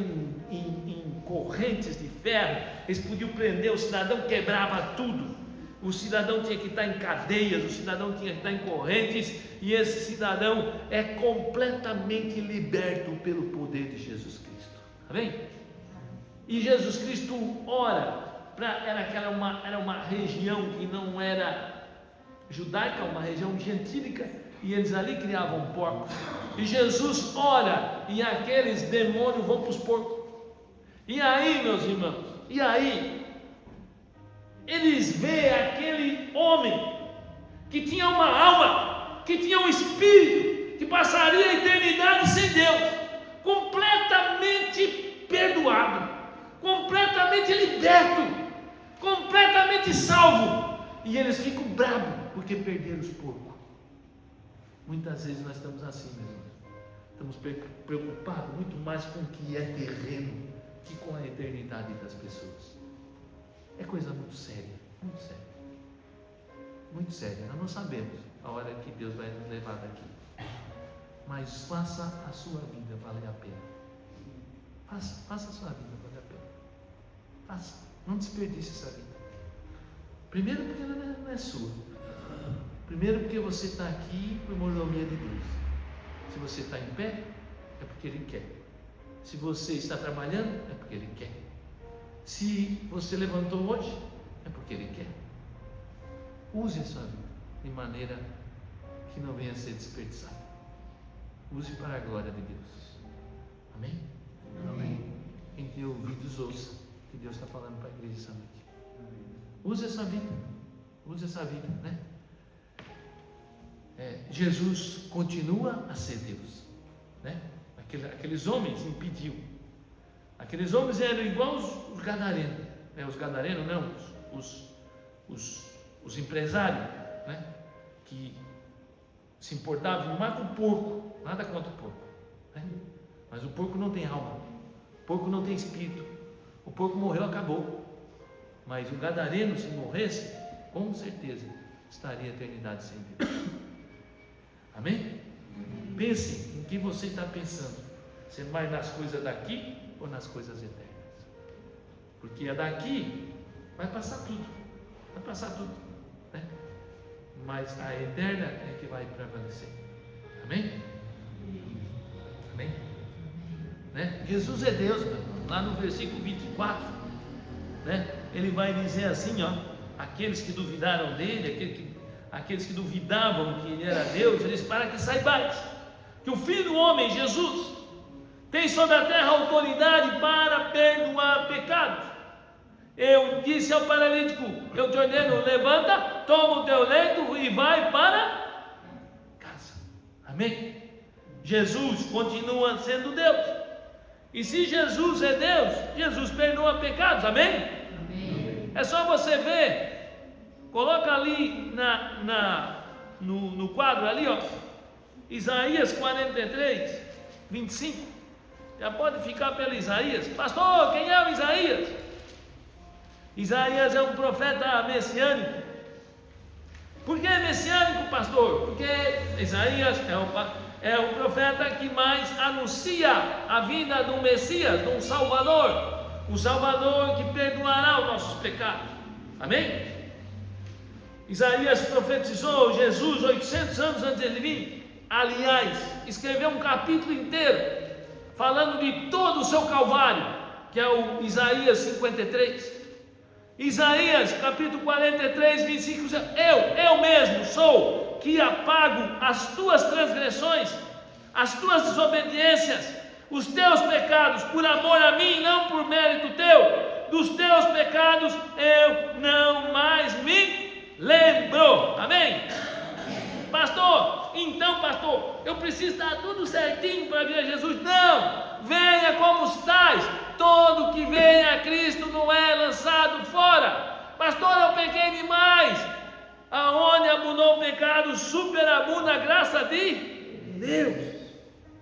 em correntes de ferro, eles podiam prender, o cidadão quebrava tudo, o cidadão tinha que estar em cadeias, o cidadão tinha que estar em correntes, e esse cidadão é completamente liberto pelo poder de Jesus Cristo. Amém? E Jesus Cristo ora, era uma região que não era judaica, uma região gentílica, e eles ali criavam porcos, e Jesus ora, e aqueles demônios vão para os porcos. E aí, meus irmãos, eles veem aquele homem que tinha uma alma, que tinha um espírito, que passaria a eternidade sem Deus, completamente perdoado, completamente liberto, completamente salvo, e eles ficam bravos porque perderam os porcos. Muitas vezes nós estamos assim, meus irmãos, estamos preocupados muito mais com o que é terreno que com a eternidade das pessoas. É coisa muito séria, muito séria, muito séria. Nós não sabemos a hora que Deus vai nos levar daqui, mas faça a sua vida valer a pena. Faça a sua vida valer a pena. Faça, não desperdice essa vida. Primeiro porque ela não é sua. Primeiro porque você está aqui por mordomia de Deus. Se você está em pé, é porque Ele quer. Se você está trabalhando, é porque Ele quer. Se você levantou hoje, é porque Ele quer. Use a sua vida de maneira que não venha a ser desperdiçada. Use para a glória de Deus. Amém? Amém. Quem tem ouvidos, ouça o que Deus está falando para a igreja essa noite. Use essa vida. Use essa vida, né? Jesus continua a ser Deus, né? Aqueles homens impediam. Aqueles homens eram igual os gadarenos, né? Os gadarenos não, os empresários, né? Que se importavam mais com o porco, nada contra o porco, né? Mas o porco não tem alma, o porco não tem espírito, o porco morreu, acabou. Mas o gadareno, se morresse, com certeza estaria a eternidade sem Deus. Amém? Pense em que você está pensando, se é mais nas coisas daqui ou nas coisas eternas, porque a daqui vai passar tudo, né? Mas a eterna é que vai prevalecer. Amém? Amém? Né? Jesus é Deus, meu irmão. Lá no versículo 24, né? Ele vai dizer assim, ó, aqueles que duvidaram dele, aqueles que duvidavam que ele era Deus, ele diz: para que saibais que o Filho do Homem, Jesus, tem sobre a terra autoridade para perdoar pecados. Eu disse ao paralítico: eu te ordeno, levanta, toma o teu leito e vai para casa. Amém? Jesus continua sendo Deus. E se Jesus é Deus, Jesus perdoa pecados. Amém? Amém. É só você ver. Coloca ali no quadro ali, ó, Isaías 43, 25. Já pode ficar pelo Isaías. Pastor, quem é o Isaías? Isaías é um profeta messiânico. Por que messiânico, pastor? Porque Isaías é o profeta que mais anuncia a vinda do Messias, de um Salvador. O Salvador que perdoará os nossos pecados. Amém? Isaías profetizou Jesus 800 anos antes de vir. Aliás, escreveu um capítulo inteiro falando de todo o seu calvário, que é o Isaías 53. Isaías capítulo 43, 25 diz: eu mesmo sou que apago as tuas transgressões, as tuas desobediências, os teus pecados, por amor a mim, não por mérito teu. Dos teus pecados eu não mais me lembro. Amém? Pastor, então pastor, eu preciso estar tudo certinho para vir a Jesus? Não, venha como estás. Todo que vem a Cristo não é lançado fora. Pastor, eu pequei demais. Aonde abundou o pecado, superabunda a graça de Deus.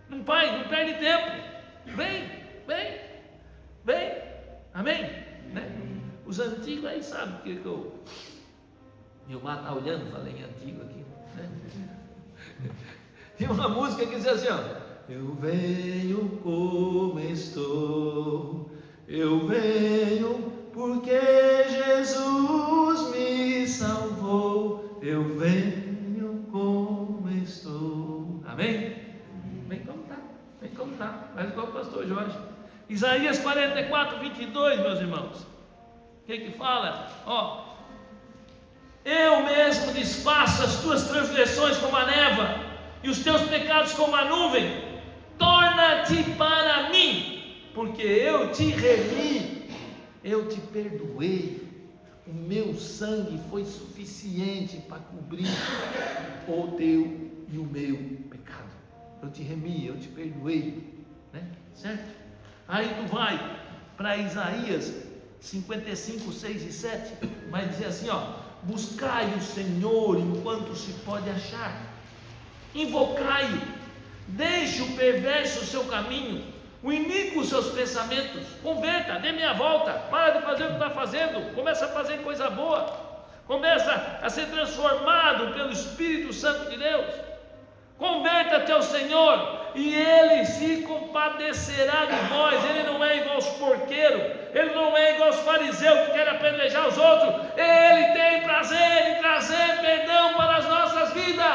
Não perde tempo. Vem. Amém? Né? Os antigos aí sabem o que eu Gilmar está olhando, falei em antigo aqui, né? Tem uma música que diz assim, ó: eu venho como estou, eu venho porque Jesus me salvou, eu venho como estou. Amém? Vem como tá, mas igual o pastor Jorge. Isaías 44, 22, meus irmãos, o que fala? Ó: eu mesmo desfaço as tuas transgressões como a névoa e os teus pecados como a nuvem. Torna-te para mim, porque eu te remi, eu te perdoei. O meu sangue foi suficiente para cobrir o teu e o meu pecado. Eu te remi, eu te perdoei, né? Certo? Aí tu vai para Isaías 55, 6 e 7, vai dizer assim, ó: buscai o Senhor enquanto se pode achar, invocai-o, deixe o perverso o seu caminho, o iníquo os seus pensamentos, converta, dê meia volta, para de fazer o que está fazendo, começa a fazer coisa boa, começa a ser transformado pelo Espírito Santo de Deus. Converta-te ao Senhor e Ele se compadecerá de vós. Ele não é igual aos porqueiros, Ele não é igual aos fariseus que querem apedrejar os outros. Ele tem prazer em trazer perdão para as nossas vidas.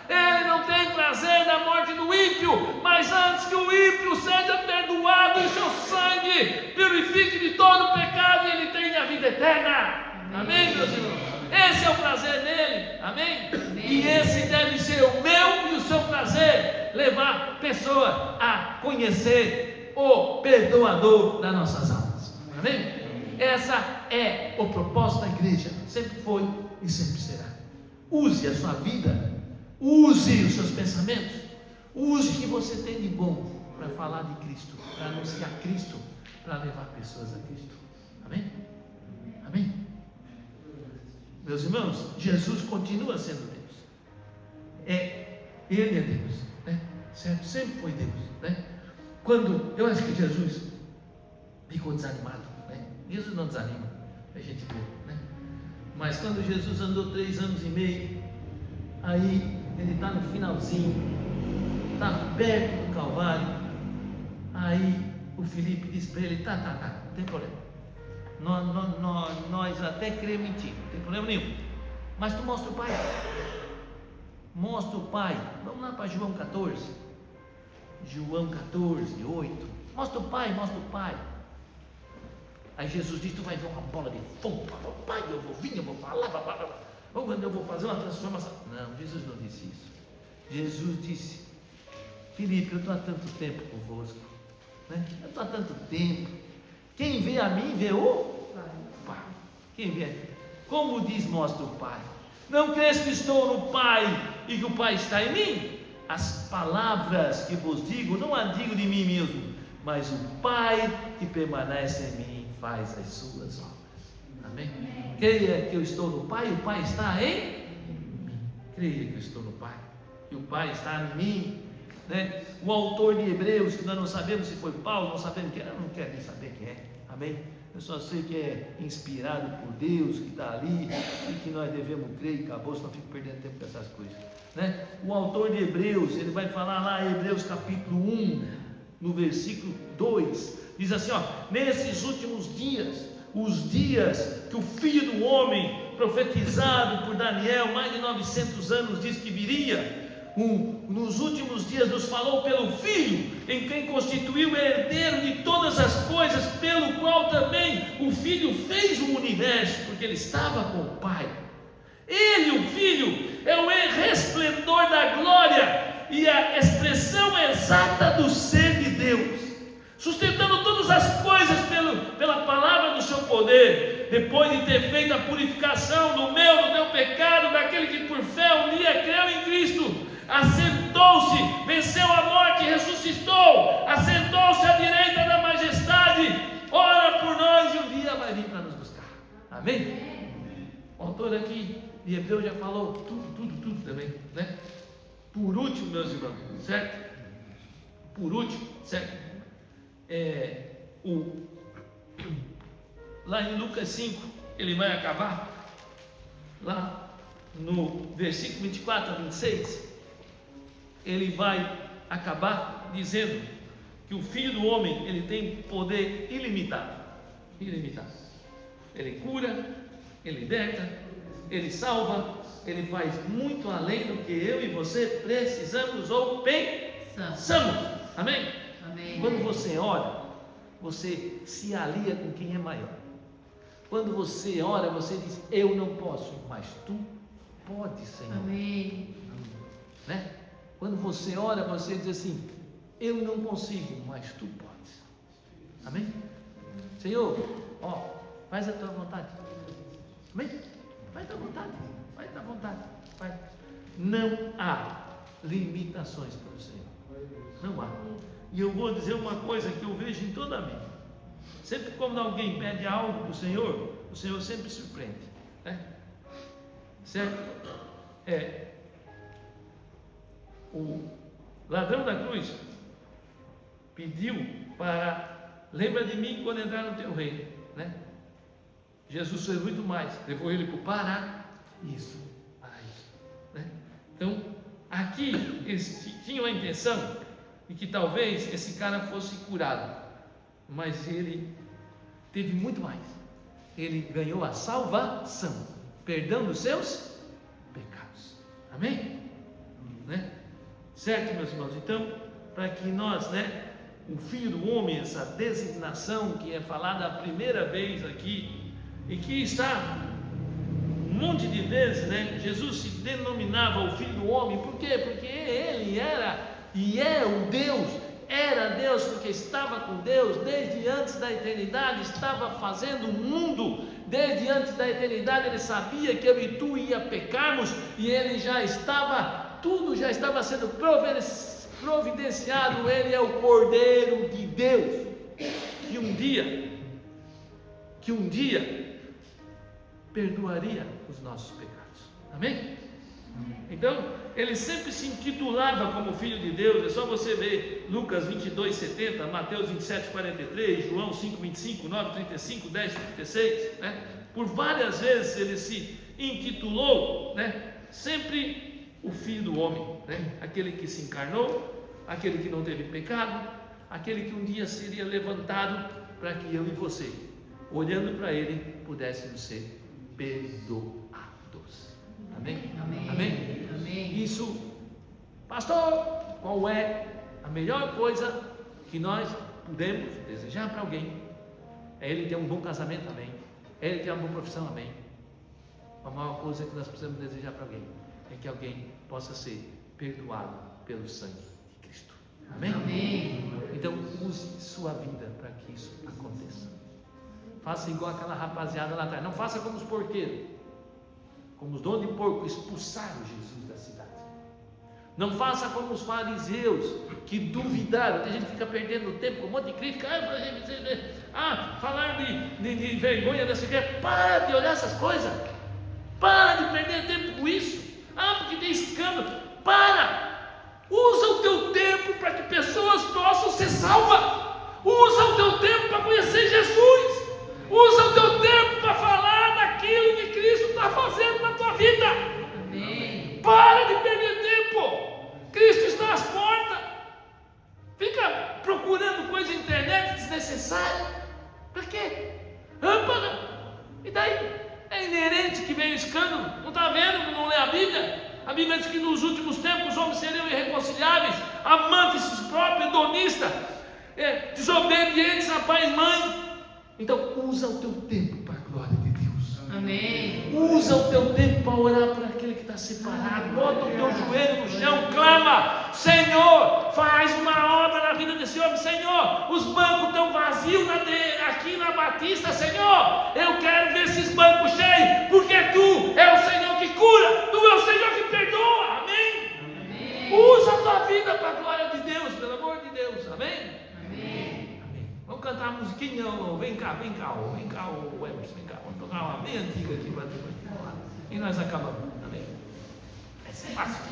Ele não tem prazer na morte do ímpio, mas antes que o ímpio seja perdoado, purifique de todo pecado e ele tenha a vida eterna. Amém, meus irmãos? Esse é o prazer nele. Amém? E esse deve ser o meu e o seu prazer, levar a pessoa a conhecer o perdoador das nossas almas. Amém? Essa é o propósito da igreja, sempre foi e sempre será. Use a sua vida, use os seus pensamentos, use o que você tem de bom para falar de Cristo, para anunciar Cristo, para levar pessoas a Cristo. Amém? Amém? Meus irmãos, Jesus continua sendo Deus. Ele é Deus, né? Certo? Sempre foi Deus, né? Quando eu acho que Jesus ficou desanimado, né? Jesus não desanima, é gente boa, né? Mas quando Jesus andou 3 anos e meio, aí ele está no finalzinho, está perto do Calvário, aí o Filipe diz para ele: tá, não tem problema, nós até cremos em ti, não tem problema nenhum, mas tu mostra o Pai, vamos lá para João 14, 8, mostra o Pai. Aí Jesus diz: tu vai ver uma bola de fogo, papai, eu vou vir, eu vou falar, eu vou fazer uma transformação. Não, Jesus não disse isso. Jesus disse: Filipe, eu estou há tanto tempo convosco, né? Eu estou há tanto tempo, quem vê a mim vê o Pai. Quem vê? Como diz, mostra o Pai. Não crês que estou no Pai e que o Pai está em mim? As palavras que vos digo, não as digo de mim mesmo, mas o Pai que permanece em mim faz as suas obras. Amém? Creia que eu estou no Pai e o Pai está em mim. Creia que eu estou no Pai e o Pai está em mim, né? O autor de Hebreus, que nós não sabemos se foi Paulo, não sabemos quem é, eu não quero nem saber quem é. Amém? Eu só sei que é inspirado por Deus, que está ali e que nós devemos crer, e acabou, senão fico perdendo tempo com essas coisas, né? O autor de Hebreus, ele vai falar lá em Hebreus capítulo 1, no versículo 2, diz assim: nesses últimos dias, os dias que o Filho do Homem, profetizado por Daniel, mais de 900 anos, diz que viria, nos últimos dias nos falou pelo Filho, em quem constituiu herdeiro de todas as coisas, pelo qual também o Filho fez o universo, porque ele estava com o Pai. Ele, o Filho, é o resplendor da glória e a expressão exata do ser de Deus, sustentando todas as coisas pela palavra do seu poder. Depois de ter feito a purificação do teu pecado, daquele que por fé um dia creu em Cristo, assentou-se, venceu a morte, ressuscitou, assentou-se à direita da majestade, ora por nós, e um dia vai vir para nos buscar. Amém? O autor aqui de Hebreus já falou tudo também, né? Por último, meus irmãos, certo? Por último, certo? Lá em Lucas 5, ele vai acabar, lá no versículo 24 a 26, ele vai acabar dizendo que o Filho do Homem, ele tem poder ilimitado. Ele cura, ele liberta, ele salva, ele faz muito além do que eu e você precisamos ou pensamos. Amém? Amém. Quando você ora, você se alia com quem é maior. Quando você ora, você diz: eu não posso, mas tu podes, Senhor. Amém. Né? Quando você ora, você diz assim: eu não consigo, mas tu podes. Amém? Senhor, faz a tua vontade. Amém? Faz a tua vontade. Faz a tua vontade. Faz. Não há limitações para o Senhor. Não há. E eu vou dizer uma coisa que eu vejo em toda a vida. Sempre quando alguém pede algo para o Senhor sempre surpreende, né? Certo? O ladrão da cruz pediu para: lembra de mim quando entrar no teu reino, né? Jesus fez muito mais, levou ele para o paraíso, né? Então, aqui eles tinham a intenção de que talvez esse cara fosse curado, mas ele teve muito mais. Ele ganhou a salvação, perdão dos seus pecados. Amém? Né? Certo, meus irmãos? Então, para que nós, o Filho do Homem, essa designação que é falada a primeira vez aqui, e que está um monte de vezes, né? Jesus se denominava o Filho do Homem, por quê? Porque ele era e é o Deus, era Deus, porque estava com Deus desde antes da eternidade, estava fazendo o mundo, desde antes da eternidade ele sabia que eu e tu ia pecarmos, e ele já estava, tudo já estava sendo providenciado. Ele é o Cordeiro de Deus, que um dia perdoaria os nossos pecados, amém? Então, ele sempre se intitulava como Filho de Deus. É só você ver Lucas 22:70, Mateus 27:43, João 5:25, 9:35, 10:36, né? Por várias vezes ele se intitulou, né? Sempre o Filho do Homem, né? Aquele que se encarnou, aquele que não teve pecado, aquele que um dia seria levantado para que eu e você, olhando para ele, pudéssemos ser perdoados. Amém? Amém. Amém? Amém. Isso, pastor, qual é a melhor coisa que nós podemos desejar para alguém? É ele ter um bom casamento, amém? É ele ter uma boa profissão, amém? A maior coisa que nós precisamos desejar para alguém é que alguém possa ser perdoado pelo sangue de Cristo, amém? Amém. Então use sua vida para que isso aconteça. Faça igual aquela rapaziada lá atrás, não faça como os porqueiros, como os donos de porco, expulsaram Jesus da cidade. Não faça como os fariseus, que duvidaram. Tem gente que fica perdendo tempo com um monte de crítica. Falar de vergonha dessa igreja. Para de olhar essas coisas. Para de perder tempo com isso. Porque tem escândalo. Para. Usa o teu tempo para que pessoas possam ser salvas. Usa o teu tempo para conhecer Jesus. Usa o teu tempo para falar daquilo que Cristo está fazendo na tua vida. Amém. Para de perder tempo. Cristo está às portas. Fica procurando coisa na internet desnecessária. Para quê? E daí? É inerente que vem o escândalo. Não está vendo? Não lê a Bíblia? A Bíblia diz que nos últimos tempos os homens seriam irreconciliáveis, amantes de si próprios, hedonistas, desobedientes a pai e mãe. Então usa o teu tempo para a glória de Deus. Amém. Usa o teu tempo para orar por aquele que está separado. Bota o teu joelho no chão, clama: Senhor, faz uma obra na vida desse homem. Senhor, os bancos estão vazios aqui na Batista. Senhor, eu quero ver esses bancos cheios, porque Tu é o Senhor que cura, Tu é o Senhor que perdoa. Amém? Amém. Usa a tua vida para a glória de Deus, pelo amor de Deus. Amém? Amém. Vamos cantar a musiquinha, vem cá, o Emerson, vem cá, vamos tocar uma bem antiga aqui para depois. E nós acabamos, amém? Essa é fácil.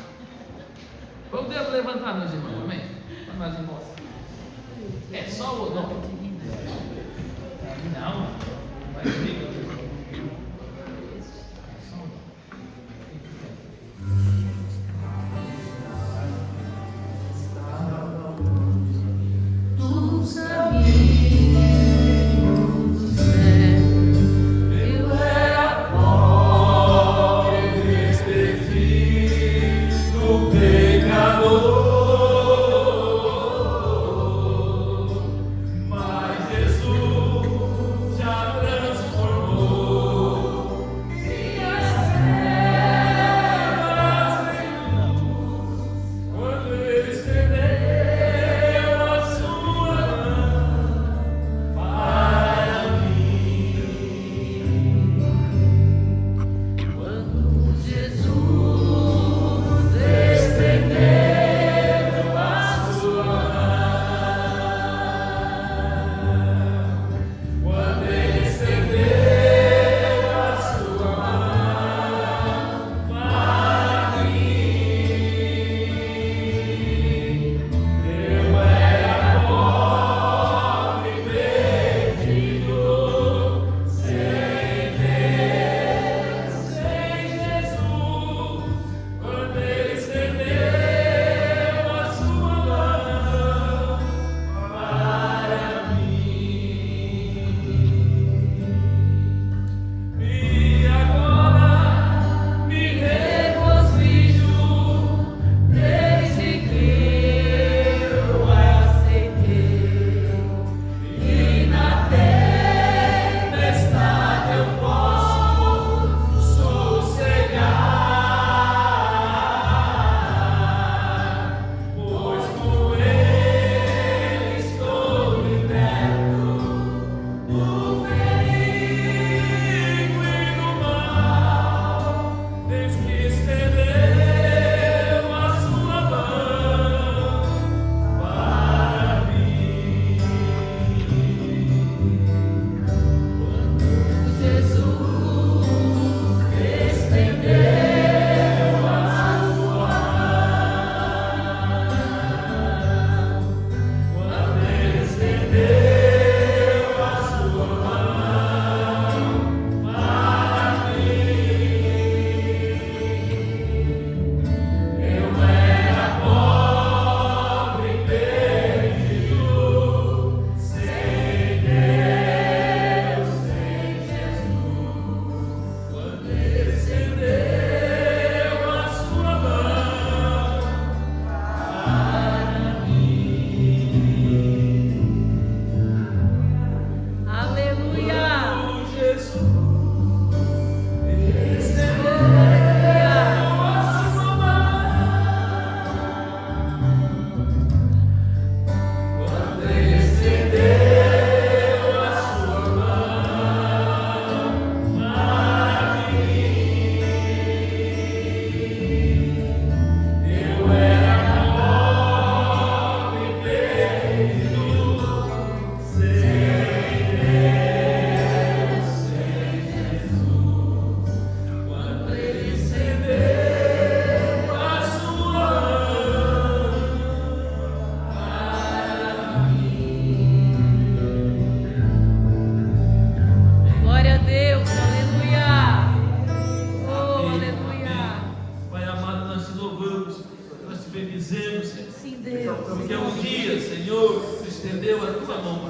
Vamos levantar, meus irmãos, amém? Para nós irmãos. É só o nome. Não, vai ver. Mas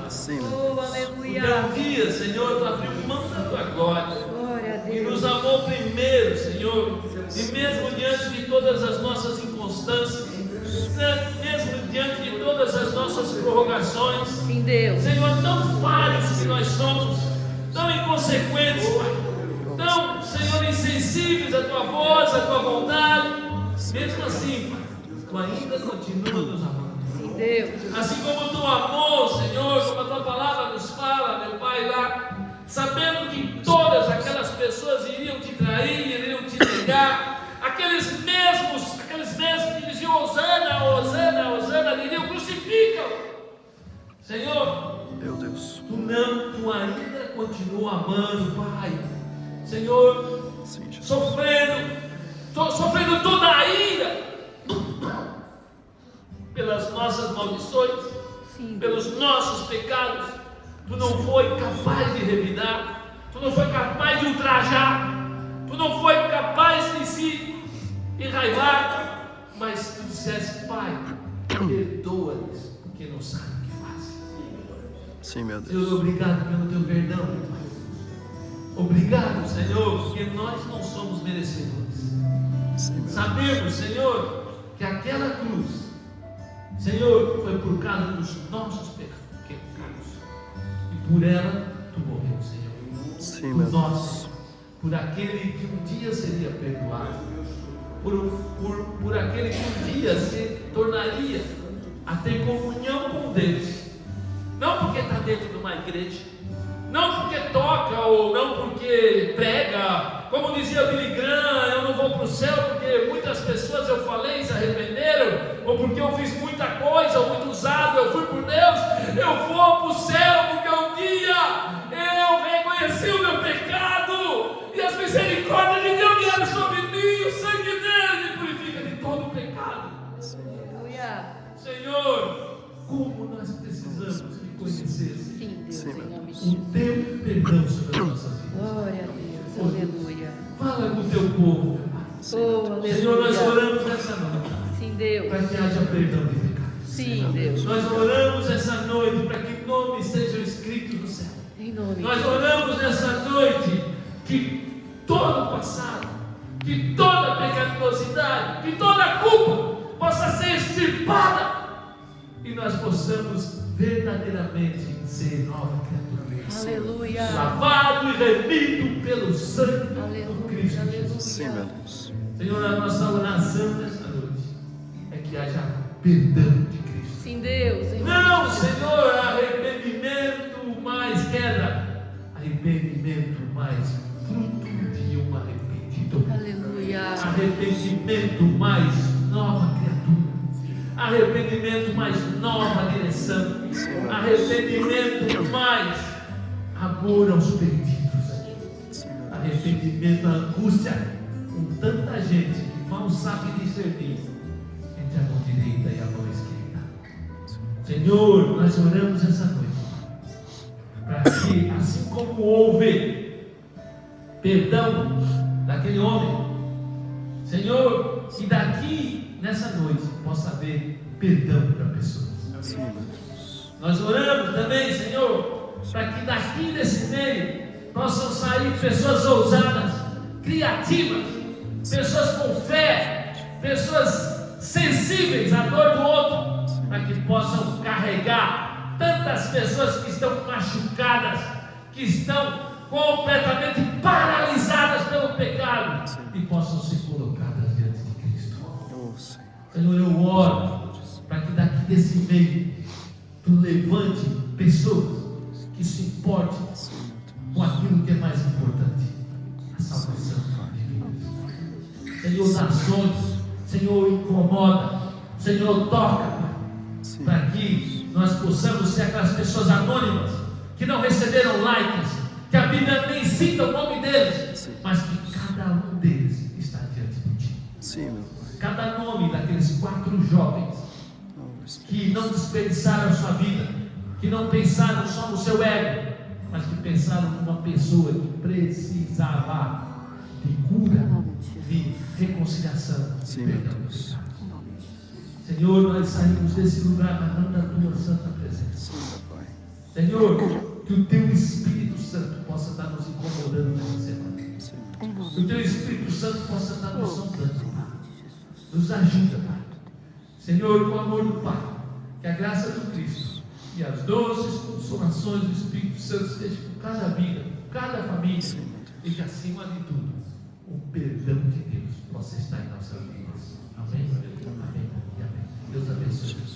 Pai. Sim. Oh, Porque aleluia. um dia, Senhor, Tu abriu mão da Tua glória Glória a e nos Deus. amou primeiro, Senhor, e mesmo diante de todas as nossas inconstâncias, mesmo diante de todas as nossas prorrogações, Sim, Deus. Senhor, tão falhos que nós somos, tão inconsequentes, Pai, tão, Senhor, insensíveis à Tua voz, à Tua vontade, mesmo assim, Pai, Tu ainda continua nos amando. Sim, Deus. Assim como Tu amou, Senhor, como a Tua palavra nos fala, meu Pai, lá, sabendo que todas aquelas pessoas iriam Te trair, iriam Te negar, aqueles mesmos que diziam Hosana, Hosana, Hosana, diriam crucificam. Senhor, Meu Deus. Tu ainda continua amando, Pai. Senhor, Sim, Jesus. sofrendo toda a ira pelas nossas maldições, Sim, pelos nossos pecados. Tu não foi capaz de revidar, Tu não foi capaz de ultrajar, Tu não foi capaz de se enraivar, mas Tu disseste, Pai, perdoa-lhes, porque não sabem o que fazem. Sim, meu Deus. Senhor, obrigado pelo Teu perdão, meu Pai. Obrigado, Senhor, porque nós não somos merecedores. Sim, meu Deus. Sabemos, Senhor, que aquela cruz, Senhor, foi por causa dos nossos pecados. E por ela, Tu morreu, Senhor. Sim, Por meu nós, Deus. por aquele que um dia seria perdoado, por aquele que um dia se tornaria a ter comunhão com Deus. Não porque está dentro de uma igreja, não porque toca ou não porque prega, como dizia Billy Graham, eu não vou para o céu porque muitas pessoas eu falei se arrependeram, ou porque eu fiz muita coisa, ou muito usado, eu fui por Deus. Eu vou para o céu porque um dia eu reconheci o meu pecado e as misericórdias de Deus vieram sobre mim, o sangue dele me purifica de todo o pecado. aleluia. Senhor, como nós precisamos reconhecer Sim, Deus, Sim, em meu nome de o Jesus. Teu perdão sobre as nossas vidas. Glória a Deus, aleluia. Fala com o Teu povo, meu Pai. Oh, Senhor, nós aleluia. oramos nessa noite Sim, Deus. para que haja perdão de pecados. Sim, Deus. Nós oramos essa noite para que nomes sejam escritos no céu. Em nome de Nós Jesus. oramos nessa noite que todo o passado, que toda pecaminosidade, que toda culpa possa ser extirpada e nós possamos verdadeiramente ser nova criatura. Aleluia. Lavado e remido pelo sangue do Aleluia. Cristo Jesus. Sim, meu Aleluia. Deus. Senhor, a nossa oração nesta noite é que haja perdão de Cristo. Sim, Deus. Em nome Não, de Jesus. Senhor, arrependimento mais queda, arrependimento mais fruto de um arrependido, Aleluia. arrependimento mais nova criatura, arrependimento mais nova direção, arrependimento mais amor aos perdidos, Sim, meu Deus. arrependimento à angústia com tanta gente que mal sabe discernir entre a mão direita e a mão esquerda. Senhor, nós oramos essa noite para que, assim como houve perdão daquele homem, Senhor, que daqui nessa noite possa haver perdão para pessoas. Sim, meu Deus. Nós oramos também, Senhor, para que daqui desse meio possam sair pessoas ousadas, criativas, pessoas com fé, pessoas sensíveis à dor do outro, para que possam carregar tantas pessoas que estão machucadas, que estão completamente paralisadas pelo pecado e possam ser colocadas diante de Cristo. Oh, Senhor. Senhor, eu oro para que daqui desse meio Tu levante pessoas que se importem Sim, meu Deus. com aquilo que é mais importante, a salvação de vidas. Senhor, nações, Senhor, incomoda, Senhor, toca, Pai, Sim. para que nós possamos ser aquelas pessoas anônimas que não receberam likes, que a Bíblia nem cita o nome deles, Sim. mas que cada um deles está diante de Ti. Sim, meu Pai. Cada nome daqueles 4 jovens Oh, Espírito. que não desperdiçaram a sua vida, que não pensaram só no seu ego, mas que pensaram numa pessoa que precisava de cura, de reconciliação, de Sim, perdão meu de Deus. pecado. Senhor, nós saímos desse lugar, mas não da Tua santa presença. Sim, meu Pai. Senhor, que o Teu Espírito Santo possa estar nos incomodando nessa semana. Que o Teu Espírito Santo possa estar nos sondando, Pai. Nos ajuda, Pai. Senhor, com o amor do Pai, que a graça do Cristo e as doces consolações do Espírito Santo estejam com cada vida, com cada família, e que acima de tudo, o perdão de Deus possa estar em nossas vidas. Amém? Amém. E amém. Deus abençoe.